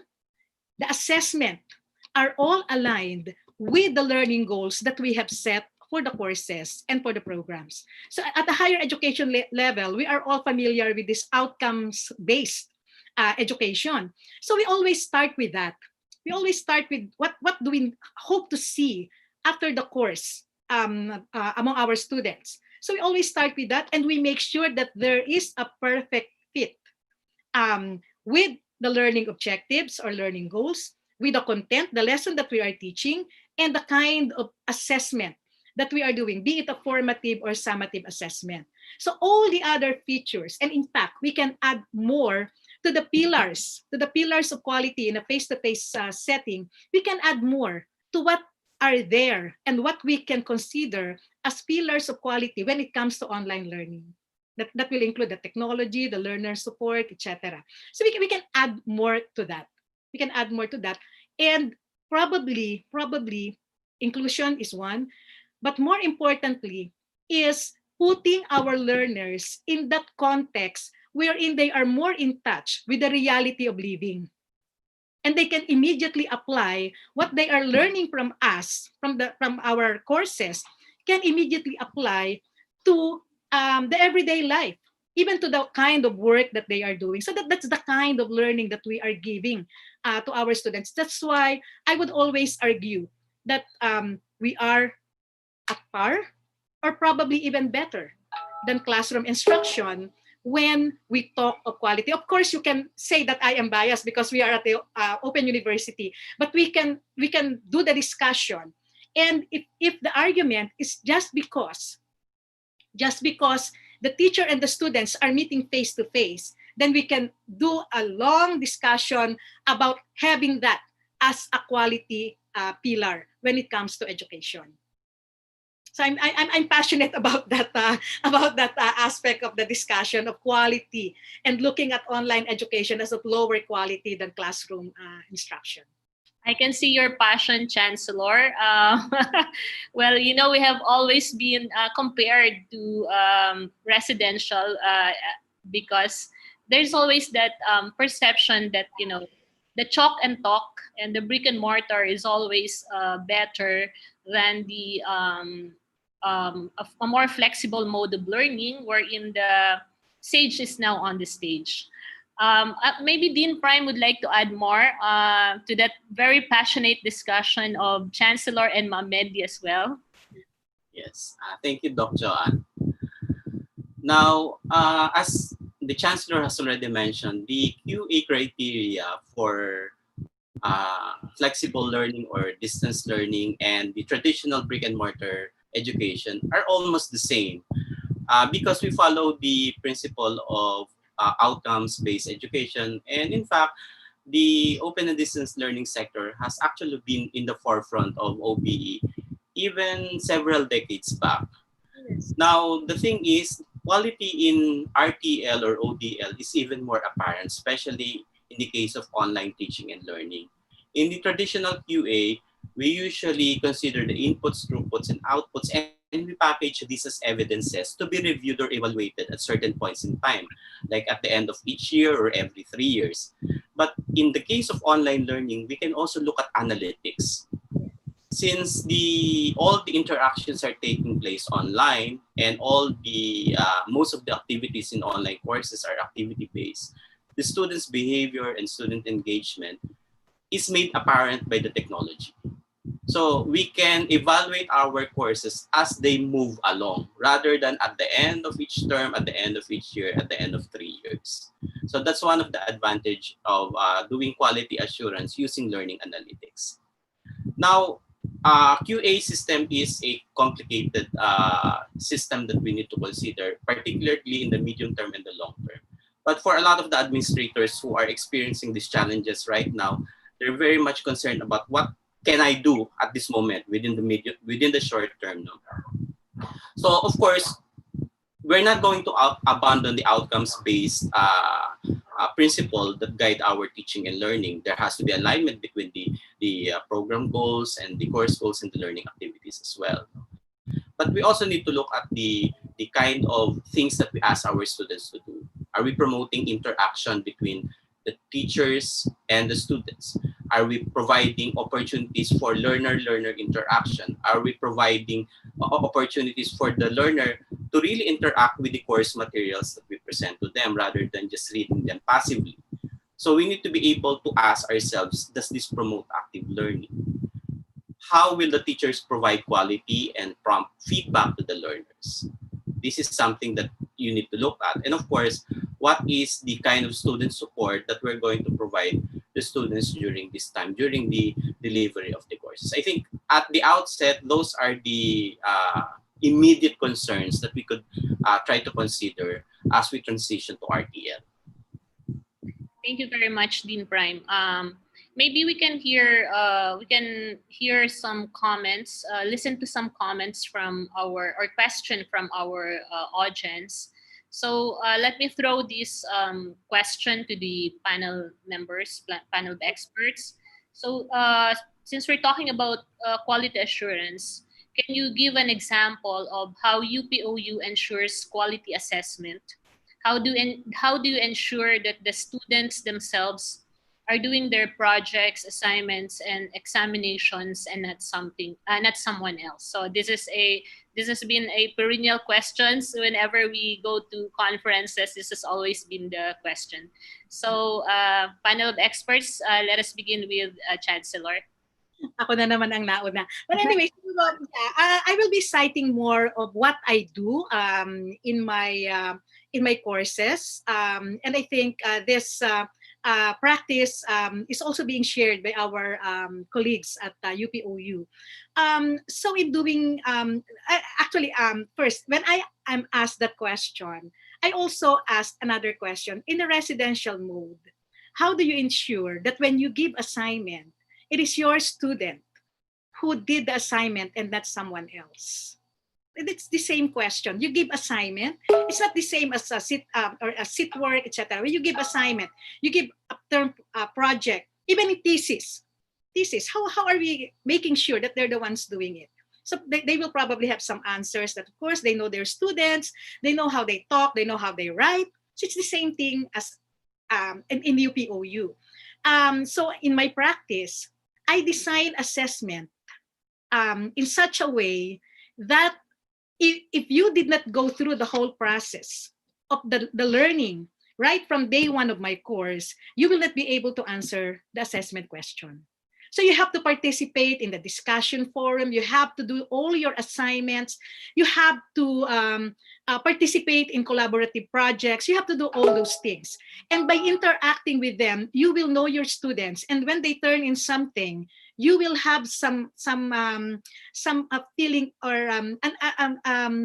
the assessment are all aligned with the learning goals that we have set for the courses and for the programs. So at the higher education level, we are all familiar with this outcomes-based education. So we always start with that. We always start with what do we hope to see after the course among our students. So we always start with that, and we make sure that there is a perfect fit with the learning objectives or learning goals, with the content, the lesson that we are teaching, and the kind of assessment that we are doing, be it a formative or summative assessment. So all the other features, and in fact, we can add more to the pillars of quality in a face-to-face setting. We can add more to what are there and what we can consider as pillars of quality when it comes to online learning. That will include the technology, the learner support, etc. So we can add more to that. We can add more to that. And probably inclusion is one, but more importantly is putting our learners in that context wherein they are more in touch with the reality of living. And they can immediately apply what they are learning from us, from our courses, can immediately apply to the everyday life, even to the kind of work that they are doing. So that's the kind of learning that we are giving to our students. That's why I would always argue that we are at par or probably even better than classroom instruction when we talk of quality. Of course, you can say that I am biased because we are at the Open University, but we can do the discussion. And if the argument is just because the teacher and the students are meeting face to face, then we can do a long discussion about having that as a quality pillar when it comes to education. So I'm passionate about that aspect of the discussion of quality and looking at online education as of lower quality than classroom instruction. I can see your passion, Chancellor. Well, we have always been compared to residential because there's always that perception that, the chalk and talk and the brick and mortar is always better than the a more flexible mode of learning, wherein the sage is now on the stage. Maybe Dean Prime would like to add more to that very passionate discussion of Chancellor and Ma'am Medi as well. Yes. Thank you, Doc Joanne. Now, as the Chancellor has already mentioned, the QA criteria for flexible learning or distance learning and the traditional brick and mortar education are almost the same because we follow the principle of outcomes-based education. And in fact, the open and distance learning sector has actually been in the forefront of OBE even several decades back. Now, the thing is, quality in RTL or ODL is even more apparent, especially in the case of online teaching and learning. In the traditional QA, we usually consider the inputs, throughputs, and outputs, and we package these as evidences to be reviewed or evaluated at certain points in time, like at the end of each year or every 3 years. But in the case of online learning, we can also look at analytics. Since all the interactions are taking place online and all the most of the activities in online courses are activity based, the students' behavior and student engagement is made apparent by the technology. So we can evaluate our courses as they move along rather than at the end of each term, at the end of each year, at the end of 3 years. So that's one of the advantage of doing quality assurance using learning analytics. Now, QA system is a complicated system that we need to consider, particularly in the medium term and the long term. But for a lot of the administrators who are experiencing these challenges right now, they're very much concerned about what can I do at this moment within the short term. No? So of course, we're not going to abandon the outcomes-based principle that guide our teaching and learning. There has to be alignment between the program goals and the course goals and the learning activities as well. But we also need to look at the kind of things that we ask our students to do. Are we promoting interaction between the teachers and the students? Are we providing opportunities for learner-learner interaction? Are we providing opportunities for the learner to really interact with the course materials that we present to them rather than just reading them passively? So we need to be able to ask ourselves, does this promote active learning? How will the teachers provide quality and prompt feedback to the learners? This is something that you need to look at. And of course, what is the kind of student support that we're going to provide the students during this time, during the delivery of the courses? I think at the outset, those are the immediate concerns that we could try to consider as we transition to RTL. Thank you very much, Dean Prime. Maybe we can hear some comments, listen to some comments from or question from our audience. So let me throw this question to the panel members, panel of experts. So since we're talking about quality assurance, can you give an example of how UPOU ensures quality assessment? How do you ensure that the students themselves are doing their projects, assignments, and examinations, and not someone else? So this has been a perennial question. So whenever we go to conferences, this has always been the question. So panel of experts, let us begin with Chancellor. Ako na naman ang nauna. But anyway, I will be citing more of what I do in my courses, and I think this practice is also being shared by our colleagues at UPOU. So in doing, first, when I am asked that question, I also asked another question. In a residential mode, how do you ensure that when you give assignment, it is your student who did the assignment and not someone else? It's the same question. You give assignment. It's not the same as a sit work, etc. When you give assignment, you give a term project, even in thesis. thesis? How are we making sure that they're the ones doing it? So they will probably have some answers that, of course, they know their students, they know how they talk, they know how they write. So it's the same thing as in UPOU. So in my practice, I design assessment in such a way that if you did not go through the whole process of the learning right from day one of my course, you will not be able to answer the assessment question. So you have to participate in the discussion forum. You have to do all your assignments. You have to participate in collaborative projects. You have to do all those things. And by interacting with them, you will know your students. And when they turn in something, you will have some feeling or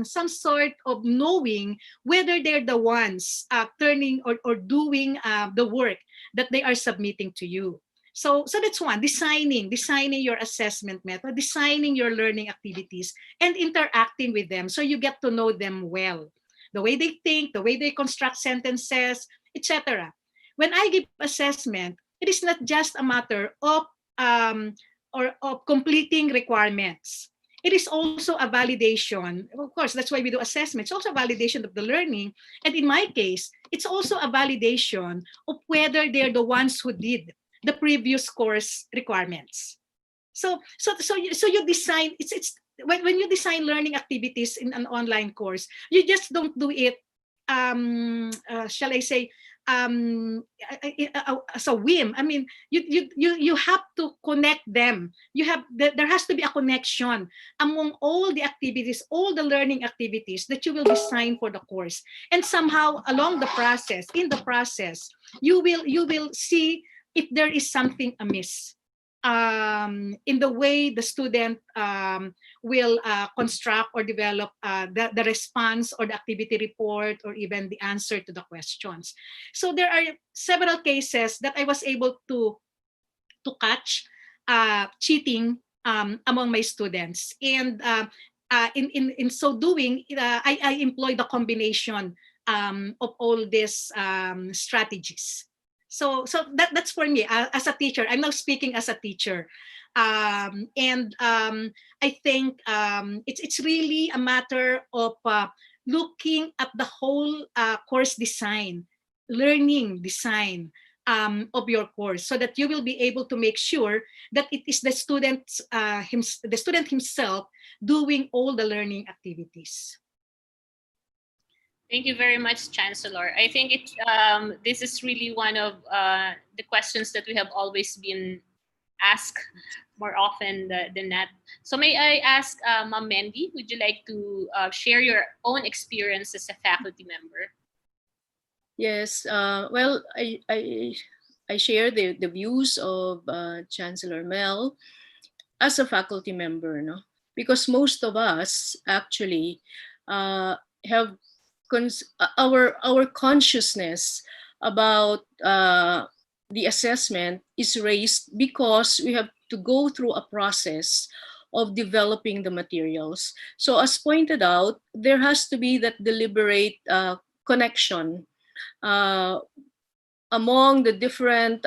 some sort of knowing whether they're the ones turning or doing the work that they are submitting to you. So that's one, designing your assessment method, designing your learning activities, and interacting with them so you get to know them well, the way they think, the way they construct sentences, etc. When I give assessment, it is not just a matter of um, or of completing requirements. It is also a validation. Of course, that's why we do assessment. It's also a validation of the learning. And in my case, it's also a validation of whether they're the ones who did the previous course requirements. So you design, it's when you design learning activities in an online course, you just don't do it shall I say, as a whim. I mean, you have to connect them. There has to be a connection among all the activities, all the learning activities that you will design for the course. And somehow along the process, in the process, you will see if there is something amiss in the way the student will construct or develop the response or the activity report or even the answer to the questions. So there are several cases that I was able to catch cheating among my students. And in so doing, I employ the combination of all these strategies. So that's for me as a teacher. I'm now speaking as a teacher. And I think it's really a matter of looking at the whole course design, learning design of your course, so that you will be able to make sure that it is the student himself doing all the learning activities. Thank you very much, Chancellor. I think this is really one of the questions that we have always been asked more often than not. So may I ask Ma'am Mendy, would you like to share your own experience as a faculty member? Yes, well, I share the views of Chancellor Mel as a faculty member, no? Because most of us actually have our consciousness about the assessment is raised because we have to go through a process of developing the materials. So as pointed out, there has to be that deliberate connection uh, among the different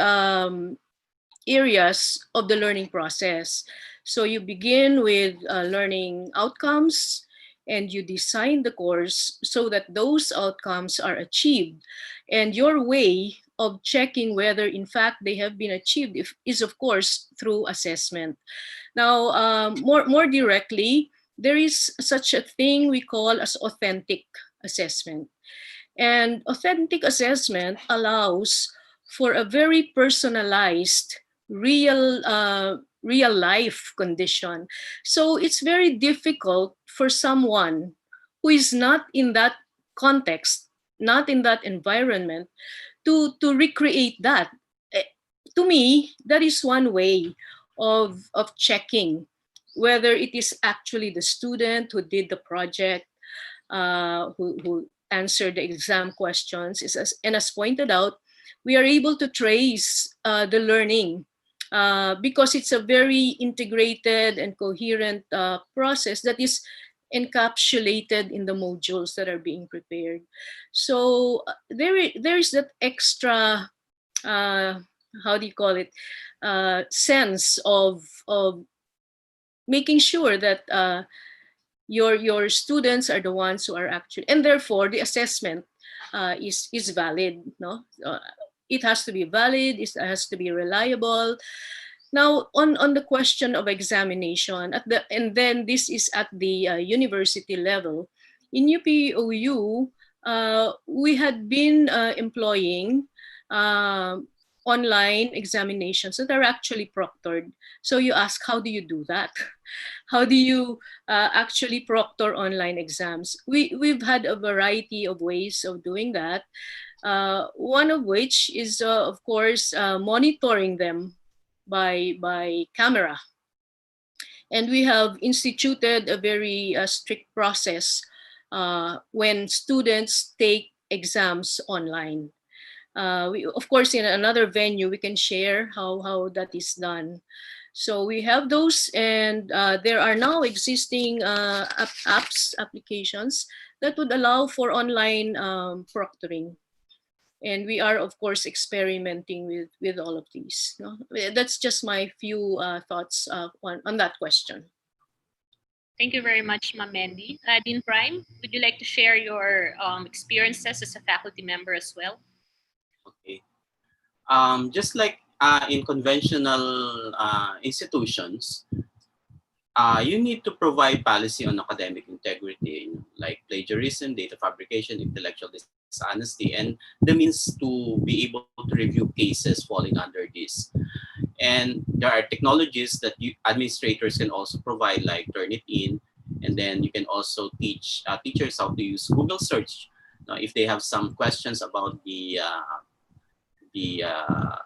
areas of the learning process. So you begin with learning outcomes, and you design the course so that those outcomes are achieved. And your way of checking whether in fact they have been achieved is of course through assessment. Now, more directly, there is such a thing we call as authentic assessment. And authentic assessment allows for a very personalized, real life condition. So it's very difficult for someone who is not in that context, not in that environment, to recreate that. Eh, To me, that is one way of checking whether it is actually the student who did the project, who answered the exam questions. And as pointed out, we are able to trace the learning because it's a very integrated and coherent process that is encapsulated in the modules that are being prepared. So there is that extra uh, how do you call it, sense of making sure that your students are the ones who are actually, and therefore the assessment is valid. No, it has to be valid. It has to be reliable. Now, on the question of examination, and then this is at the university level, in UPOU, we had been employing uh, online examinations that are actually proctored. So you ask, how do you do that? How do you actually proctor online exams? We've had a variety of ways of doing that. One of which is, of course, monitoring them by camera. And we have instituted a very strict process when students take exams online. Of course, in another venue, we can share how that is done. So we have those, and there are now existing applications that would allow for online proctoring. And we are, of course, experimenting with all of these. No? That's just my few thoughts on that question. Thank you very much, Ma'am Mandy. Dean Prime, would you like to share your experiences as a faculty member as well? Okay. Just like in conventional institutions, you need to provide policy on academic integrity, like plagiarism, data fabrication, intellectual dishonesty, and the means to be able to review cases falling under this. And there are technologies that administrators can also provide, like Turnitin, and then you can also teach teachers how to use Google search if they have some questions about the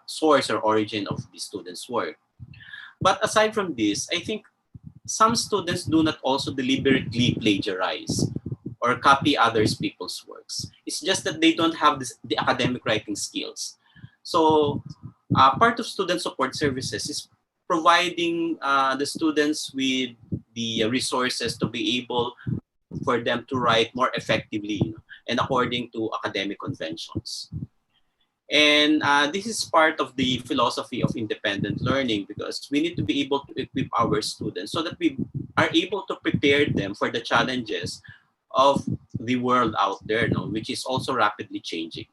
source or origin of the student's work. But aside from this, I think some students do not also deliberately plagiarize or copy others people's works. It's just that they don't have the academic writing skills. So part of student support services is providing the students with the resources to be able for them to write more effectively, and according to academic conventions. And this is part of the philosophy of independent learning, because we need to be able to equip our students so that we are able to prepare them for the challenges of the world out there, which is also rapidly changing.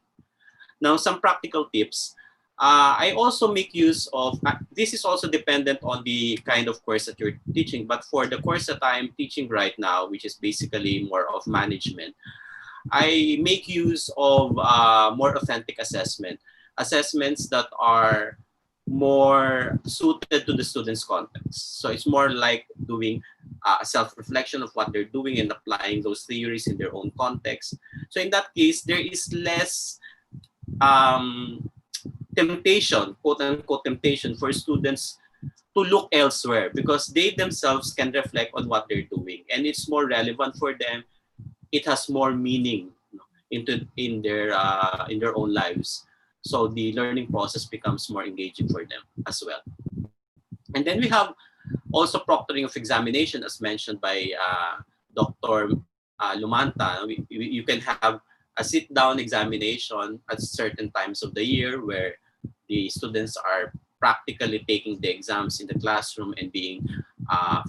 Now, some practical tips. I also make use of, this is also dependent on the kind of course that you're teaching, but for the course that I'm teaching right now, which is basically more of management, I make use of more authentic assessments that are more suited to the student's context. So it's more like doing a self-reflection of what they're doing and applying those theories in their own context. So in that case, there is less um, temptation, quote unquote temptation, for students to look elsewhere, because they themselves can reflect on what they're doing and it's more relevant for them. It has more meaning in their own lives. So the learning process becomes more engaging for them as well. And then we have also proctoring of examination, as mentioned by Dr. Lumanta. You can have a sit-down examination at certain times of the year where the students are practically taking the exams in the classroom and being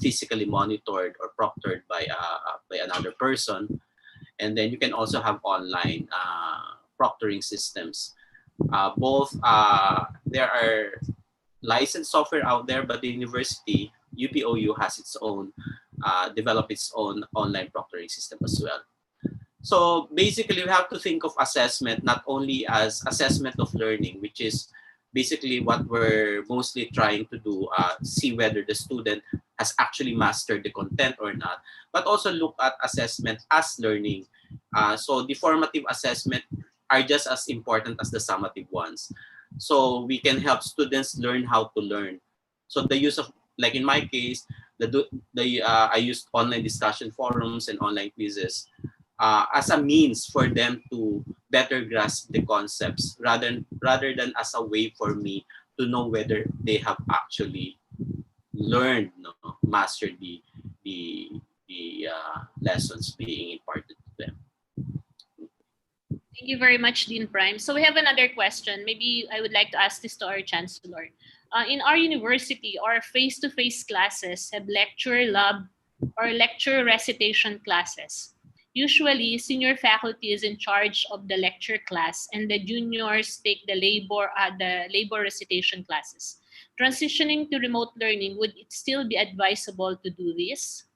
physically monitored or proctored by another person. And then you can also have online proctoring systems. Both there are licensed software out there, but the university UPOU has its own developed its own online proctoring system as well. So basically, we have to think of assessment not only as assessment of learning, which is basically what we're mostly trying to do, see whether the student has actually mastered the content or not, but also look at assessment as learning. So the formative assessment are just as important as the summative ones. So we can help students learn how to learn. So the use of, like in my case, I used online discussion forums and online quizzes as a means for them to better grasp the concepts, rather than as a way for me to know whether they have actually learned, mastered the lessons being imparted to them. Thank Thank you very much, Dean Prime. So we have another question. Maybe I would like to ask this to our Chancellor. In our university, our face-to-face classes have lecture, lab, or lecture recitation classes. Usually, senior faculty is in charge of the lecture class, and the juniors take the labor recitation classes. Transitioning to remote learning, would it still be advisable to do this?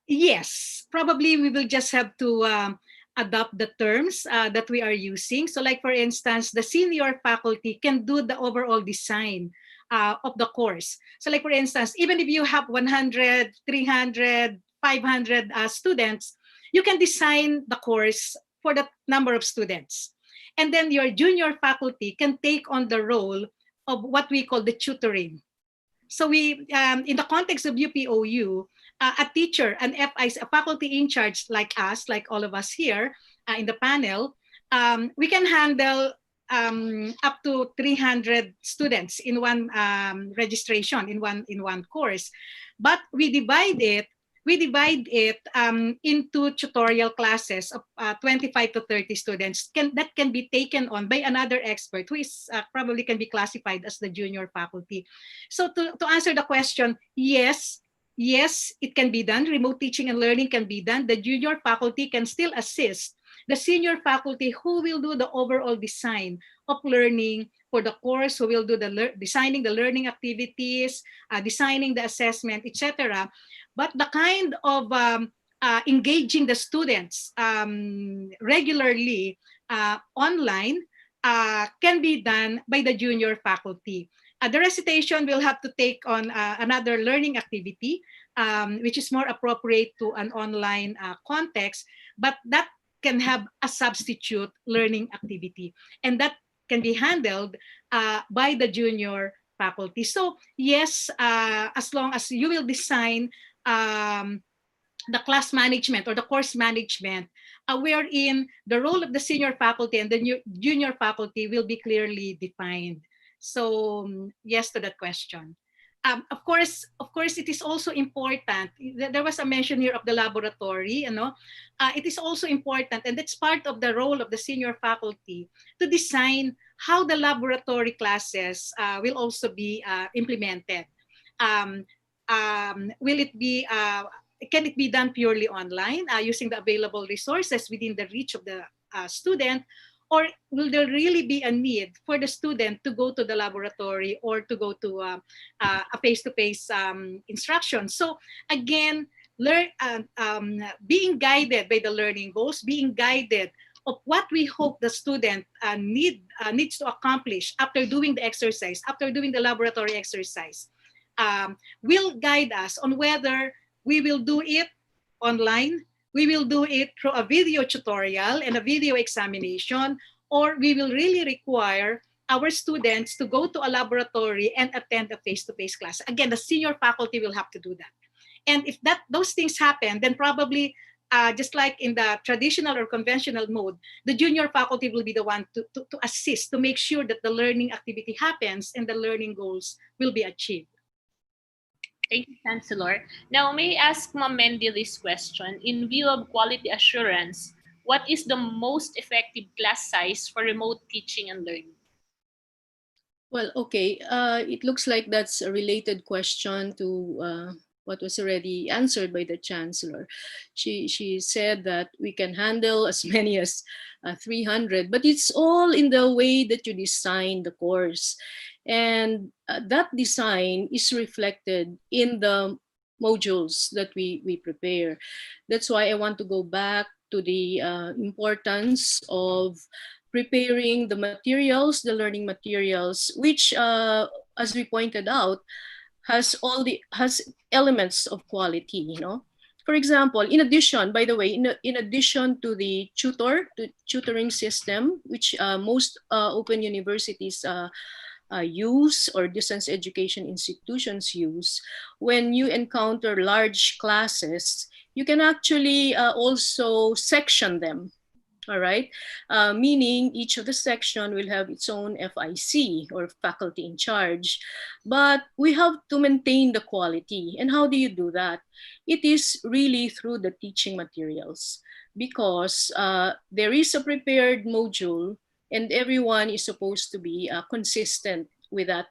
Yes, probably we will just have to adopt the terms that we are using. So like for instance, the senior faculty can do the overall design of the course. So like for instance, even if you have 100, 300, 500 students, you can design the course for that number of students. And then your junior faculty can take on the role of what we call the tutoring. So in the context of UPOU, a teacher, an FI, a faculty in charge like us, like all of us here in the panel, we can handle up to 300 students in one registration in one course, but we divide it into tutorial classes of 25 to 30 students that can be taken on by another expert who is probably can be classified as the junior faculty. So to answer the question, yes, it can be done. Remote teaching and learning can be done. The junior faculty can still assist the senior faculty who will do the overall design of learning for the course, who will do the designing the learning activities, designing the assessment, etc. But the kind of engaging the students regularly online can be done by the junior faculty. The recitation will have to take on another learning activity, which is more appropriate to an online context, but that can have a substitute learning activity. And that can be handled by the junior faculty. So yes, as long as you will design the class management or the course management, wherein the role of the senior faculty and the junior faculty will be clearly defined. So yes to that question. Of course, it is also important. There was a mention here of the laboratory. It is also important, and that's part of the role of the senior faculty to design how the laboratory classes will also be implemented. Um, will it be can it be done purely online using the available resources within the reach of the student, or will there really be a need for the student to go to the laboratory or to go to a face-to-face instruction? So again, being guided by the learning goals, being guided of what we hope the student needs to accomplish after doing the exercise, after doing the laboratory exercise, will guide us on whether we will do it online, we will do it through a video tutorial and a video examination, or we will really require our students to go to a laboratory and attend a face-to-face class. Again, the senior faculty will have to do that. And if those things happen, then probably just like in the traditional or conventional mode, the junior faculty will be the one to assist, to make sure that the learning activity happens and the learning goals will be achieved. Thank you, Chancellor. Now, may I ask Ma'am Mendy this question? In view of quality assurance, what is the most effective class size for remote teaching and learning? Well, okay. It looks like that's a related question to what was already answered by the chancellor. She said that we can handle as many as 300, but it's all in the way that you design the course. And that design is reflected in the modules that we prepare. That's why I want to go back to the importance of preparing the materials, the learning materials, which, as we pointed out, has elements of quality. For example, in addition, by the way, in addition to the tutoring system, which most open universities use or distance education institutions use, when you encounter large classes, you can actually also section them. All right, meaning each of the section will have its own FIC or faculty in charge, but we have to maintain the quality. And how do you do that? It is really through the teaching materials, because there is a prepared module and everyone is supposed to be consistent with that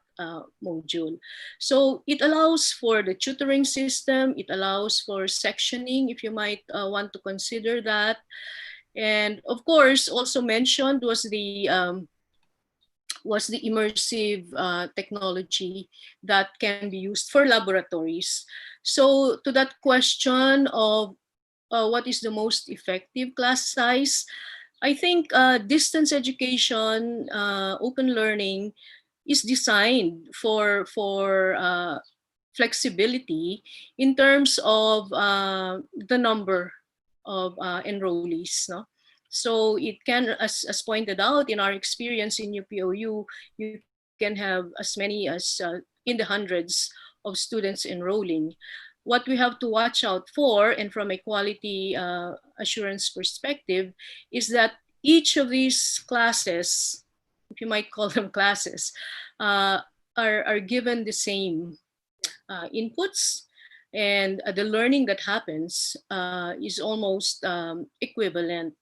module. So it allows for the tutoring system, it allows for sectioning if you might want to consider that. And of course, also mentioned was the immersive technology that can be used for laboratories. So to that question of what is the most effective class size, I think distance education, open learning is designed for flexibility in terms of the number of enrollees. No? So it can, as pointed out in our experience in UPOU, you can have as many as in the hundreds of students enrolling. What we have to watch out for, and from a quality assurance perspective, is that each of these classes, if you might call them classes, uh, are given the same inputs, and the learning that happens is almost equivalent.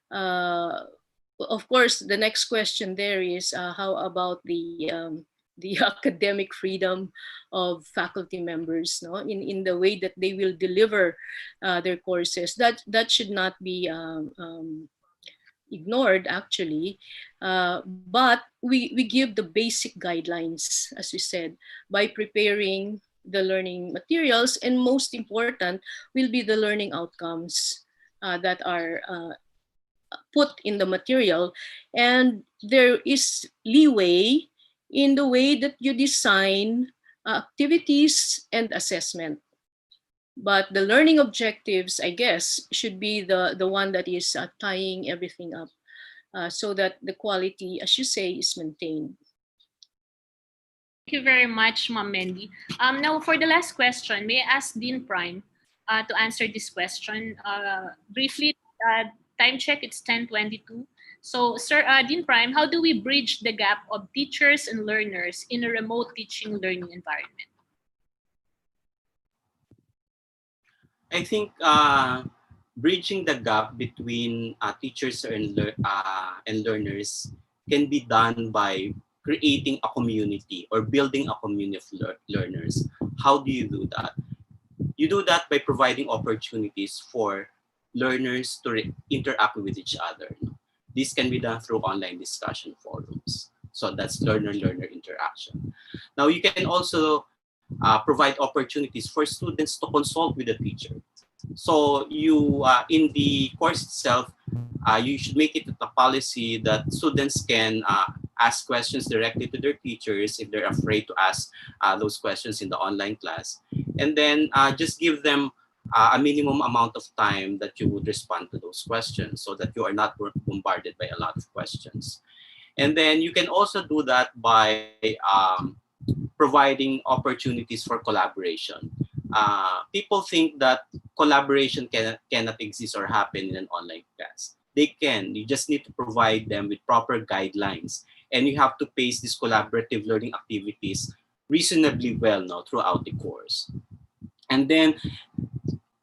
Uh, of course, the next question there is how about the academic freedom of faculty members, no, in the way that they will deliver their courses. That should not be ignored actually, but we give the basic guidelines, as we said, by preparing the learning materials, and most important will be the learning outcomes that are put in the material. And there is leeway in the way that you design activities and assessment, but the learning objectives, I guess, should be the one that is tying everything up, so that the quality, as you say, is maintained. Thank you very much, Ma'am Mendy. Now, for the last question, may I ask Dean Prime to answer this question briefly? Time check, it's 10:22. So, Sir Dean Prime, how do we bridge the gap of teachers and learners in a remote teaching learning environment? I think bridging the gap between teachers and learners can be done by creating a community or building a community of learners. How do you do that? You do that by providing opportunities for learners to interact with each other. This can be done through online discussion forums. So that's learner-learner interaction. Now you can also provide opportunities for students to consult with the teacher. So you, in the course itself, you should make it a policy that students can ask questions directly to their teachers if they're afraid to ask those questions in the online class. And then just give them a minimum amount of time that you would respond to those questions so that you are not bombarded by a lot of questions. And then you can also do that by providing opportunities for collaboration. People think that collaboration cannot exist or happen in an online class. They can. You just need to provide them with proper guidelines. And you have to pace these collaborative learning activities reasonably well now throughout the course. And then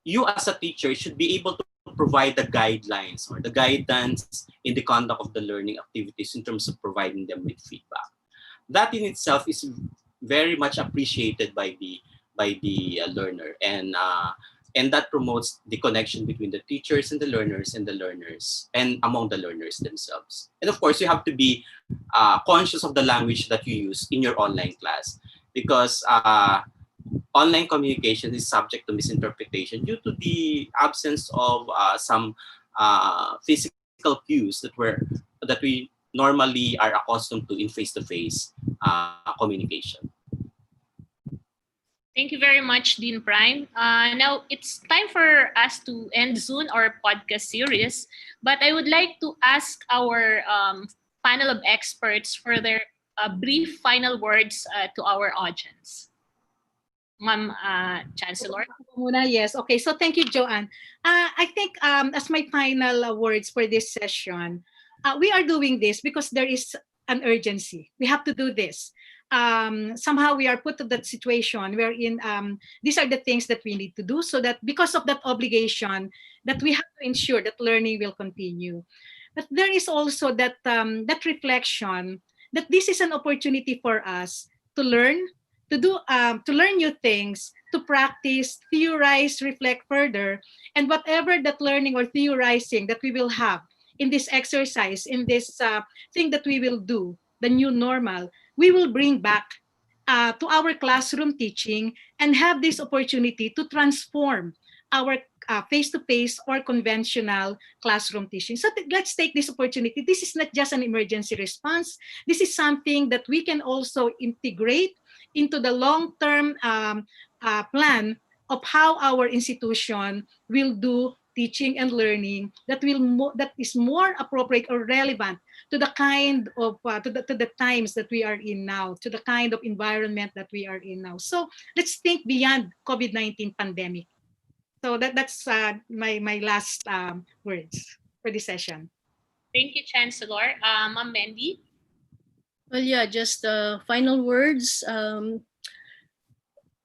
you as a teacher should be able to provide the guidelines or the guidance in the conduct of the learning activities in terms of providing them with feedback. That in itself is very much appreciated by the learner, and that promotes the connection between the teachers and the learners and among the learners themselves. And of course, you have to be conscious of the language that you use in your online class, because online communication is subject to misinterpretation due to the absence of some physical cues that we normally are accustomed to in face-to-face communication. Thank you very much, Dean Prime. Now it's time for us to end soon our podcast series, but I would like to ask our panel of experts for their brief final words to our audience. Ma'am Chancellor. Yes. Okay. So thank you, Joanne. I think as my final words for this session, we are doing this because there is an urgency. We have to do this. Somehow we are put to that situation wherein these are the things that we need to do so that because of that obligation that we have to ensure that learning will continue. But there is also that reflection that this is an opportunity for us to learn, to learn new things, to practice, theorize, reflect further, and whatever that learning or theorizing that we will have in this exercise, in this thing that we will do, the new normal, we will bring back to our classroom teaching and have this opportunity to transform our face-to-face or conventional classroom teaching. So let's take this opportunity. This is not just an emergency response. This is something that we can also integrate into the long-term plan of how our institution will do teaching and learning that that is more appropriate or relevant to the kind of to the times that we are in now, to the kind of environment that we are in now. So let's think beyond COVID-19 pandemic. So that's my last words for this session. Thank you, Chancellor. Ma'am Mandy. Well, yeah, just final words.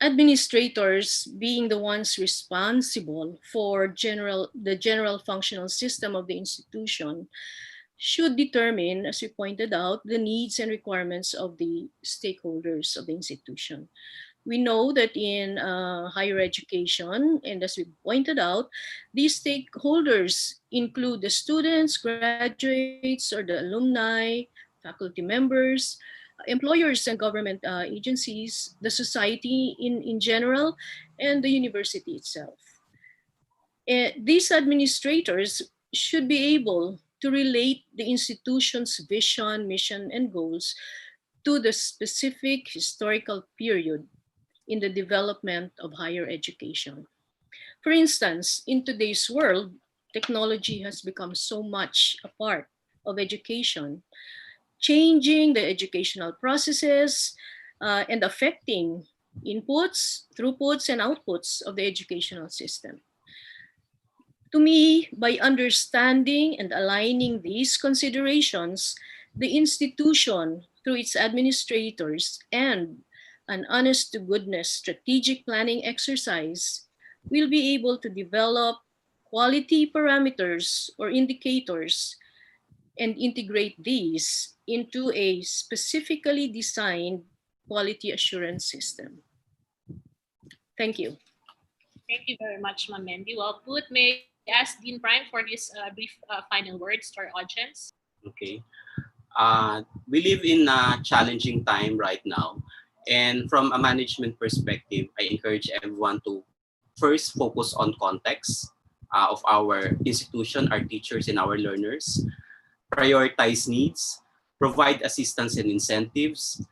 Administrators, being the ones responsible for the general functional system of the institution, should determine, as we pointed out, the needs and requirements of the stakeholders of the institution. We know that in higher education, and as we pointed out, these stakeholders include the students, graduates, or the alumni, faculty members, employers and government agencies, the society in general, and the university itself. These administrators should be able to relate the institution's vision, mission, and goals to the specific historical period in the development of higher education. For instance, in today's world, technology has become so much a part of education, changing the educational processes and affecting inputs, throughputs, and outputs of the educational system. To me, by understanding and aligning these considerations, the institution, through its administrators and an honest to goodness strategic planning exercise, will be able to develop quality parameters or indicators and integrate these into a specifically designed quality assurance system. Thank you. Thank you very much, Ma'am Mandy. Well put. May I ask Dean Prime for his brief final words to our audience? Okay. We live in a challenging time right now. And from a management perspective, I encourage everyone to first focus on context of our institution, our teachers, and our learners, prioritize needs, provide assistance and incentives,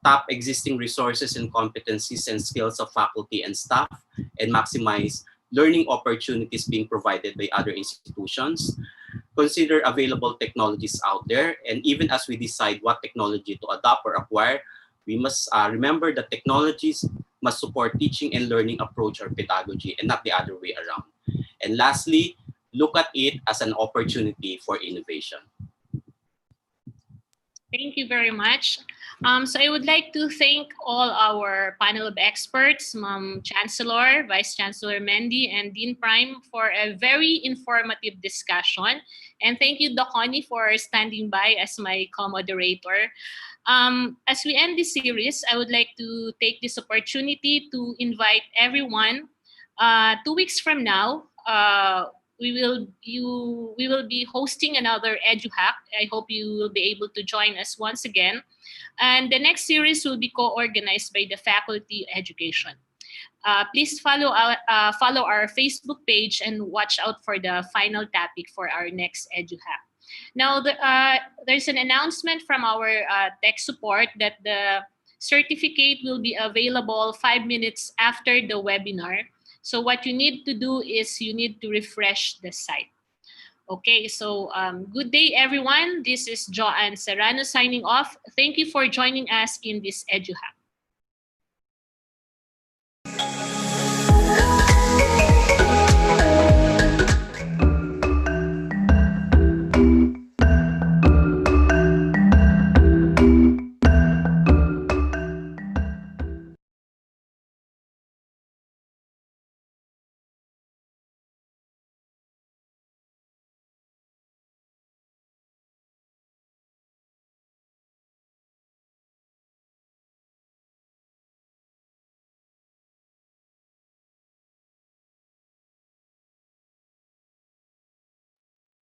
tap existing resources and competencies and skills of faculty and staff, and maximize learning opportunities being provided by other institutions. Consider available technologies out there, and even as we decide what technology to adopt or acquire, we must remember that technologies must support teaching and learning approach or pedagogy and not the other way around. And lastly, look at it as an opportunity for innovation. Thank you very much. So I would like to thank all our panel of experts, Ma'am Chancellor, Vice Chancellor Mendy, and Dean Prime for a very informative discussion. And thank you, Doc Connie, for standing by as my co-moderator. As we end this series, I would like to take this opportunity to invite everyone. 2 weeks from now, we will be hosting another Edu-Hack. I hope you will be able to join us once again. And the next series will be co-organized by the Faculty Education. Please follow our Facebook page and watch out for the final topic for our next Edu-Hack. Now, there's an announcement from our tech support that the certificate will be available 5 minutes after the webinar. So what you need to do is you need to refresh the site. Okay, so good day, everyone. This is Joanne Serrano signing off. Thank you for joining us in this EduHack.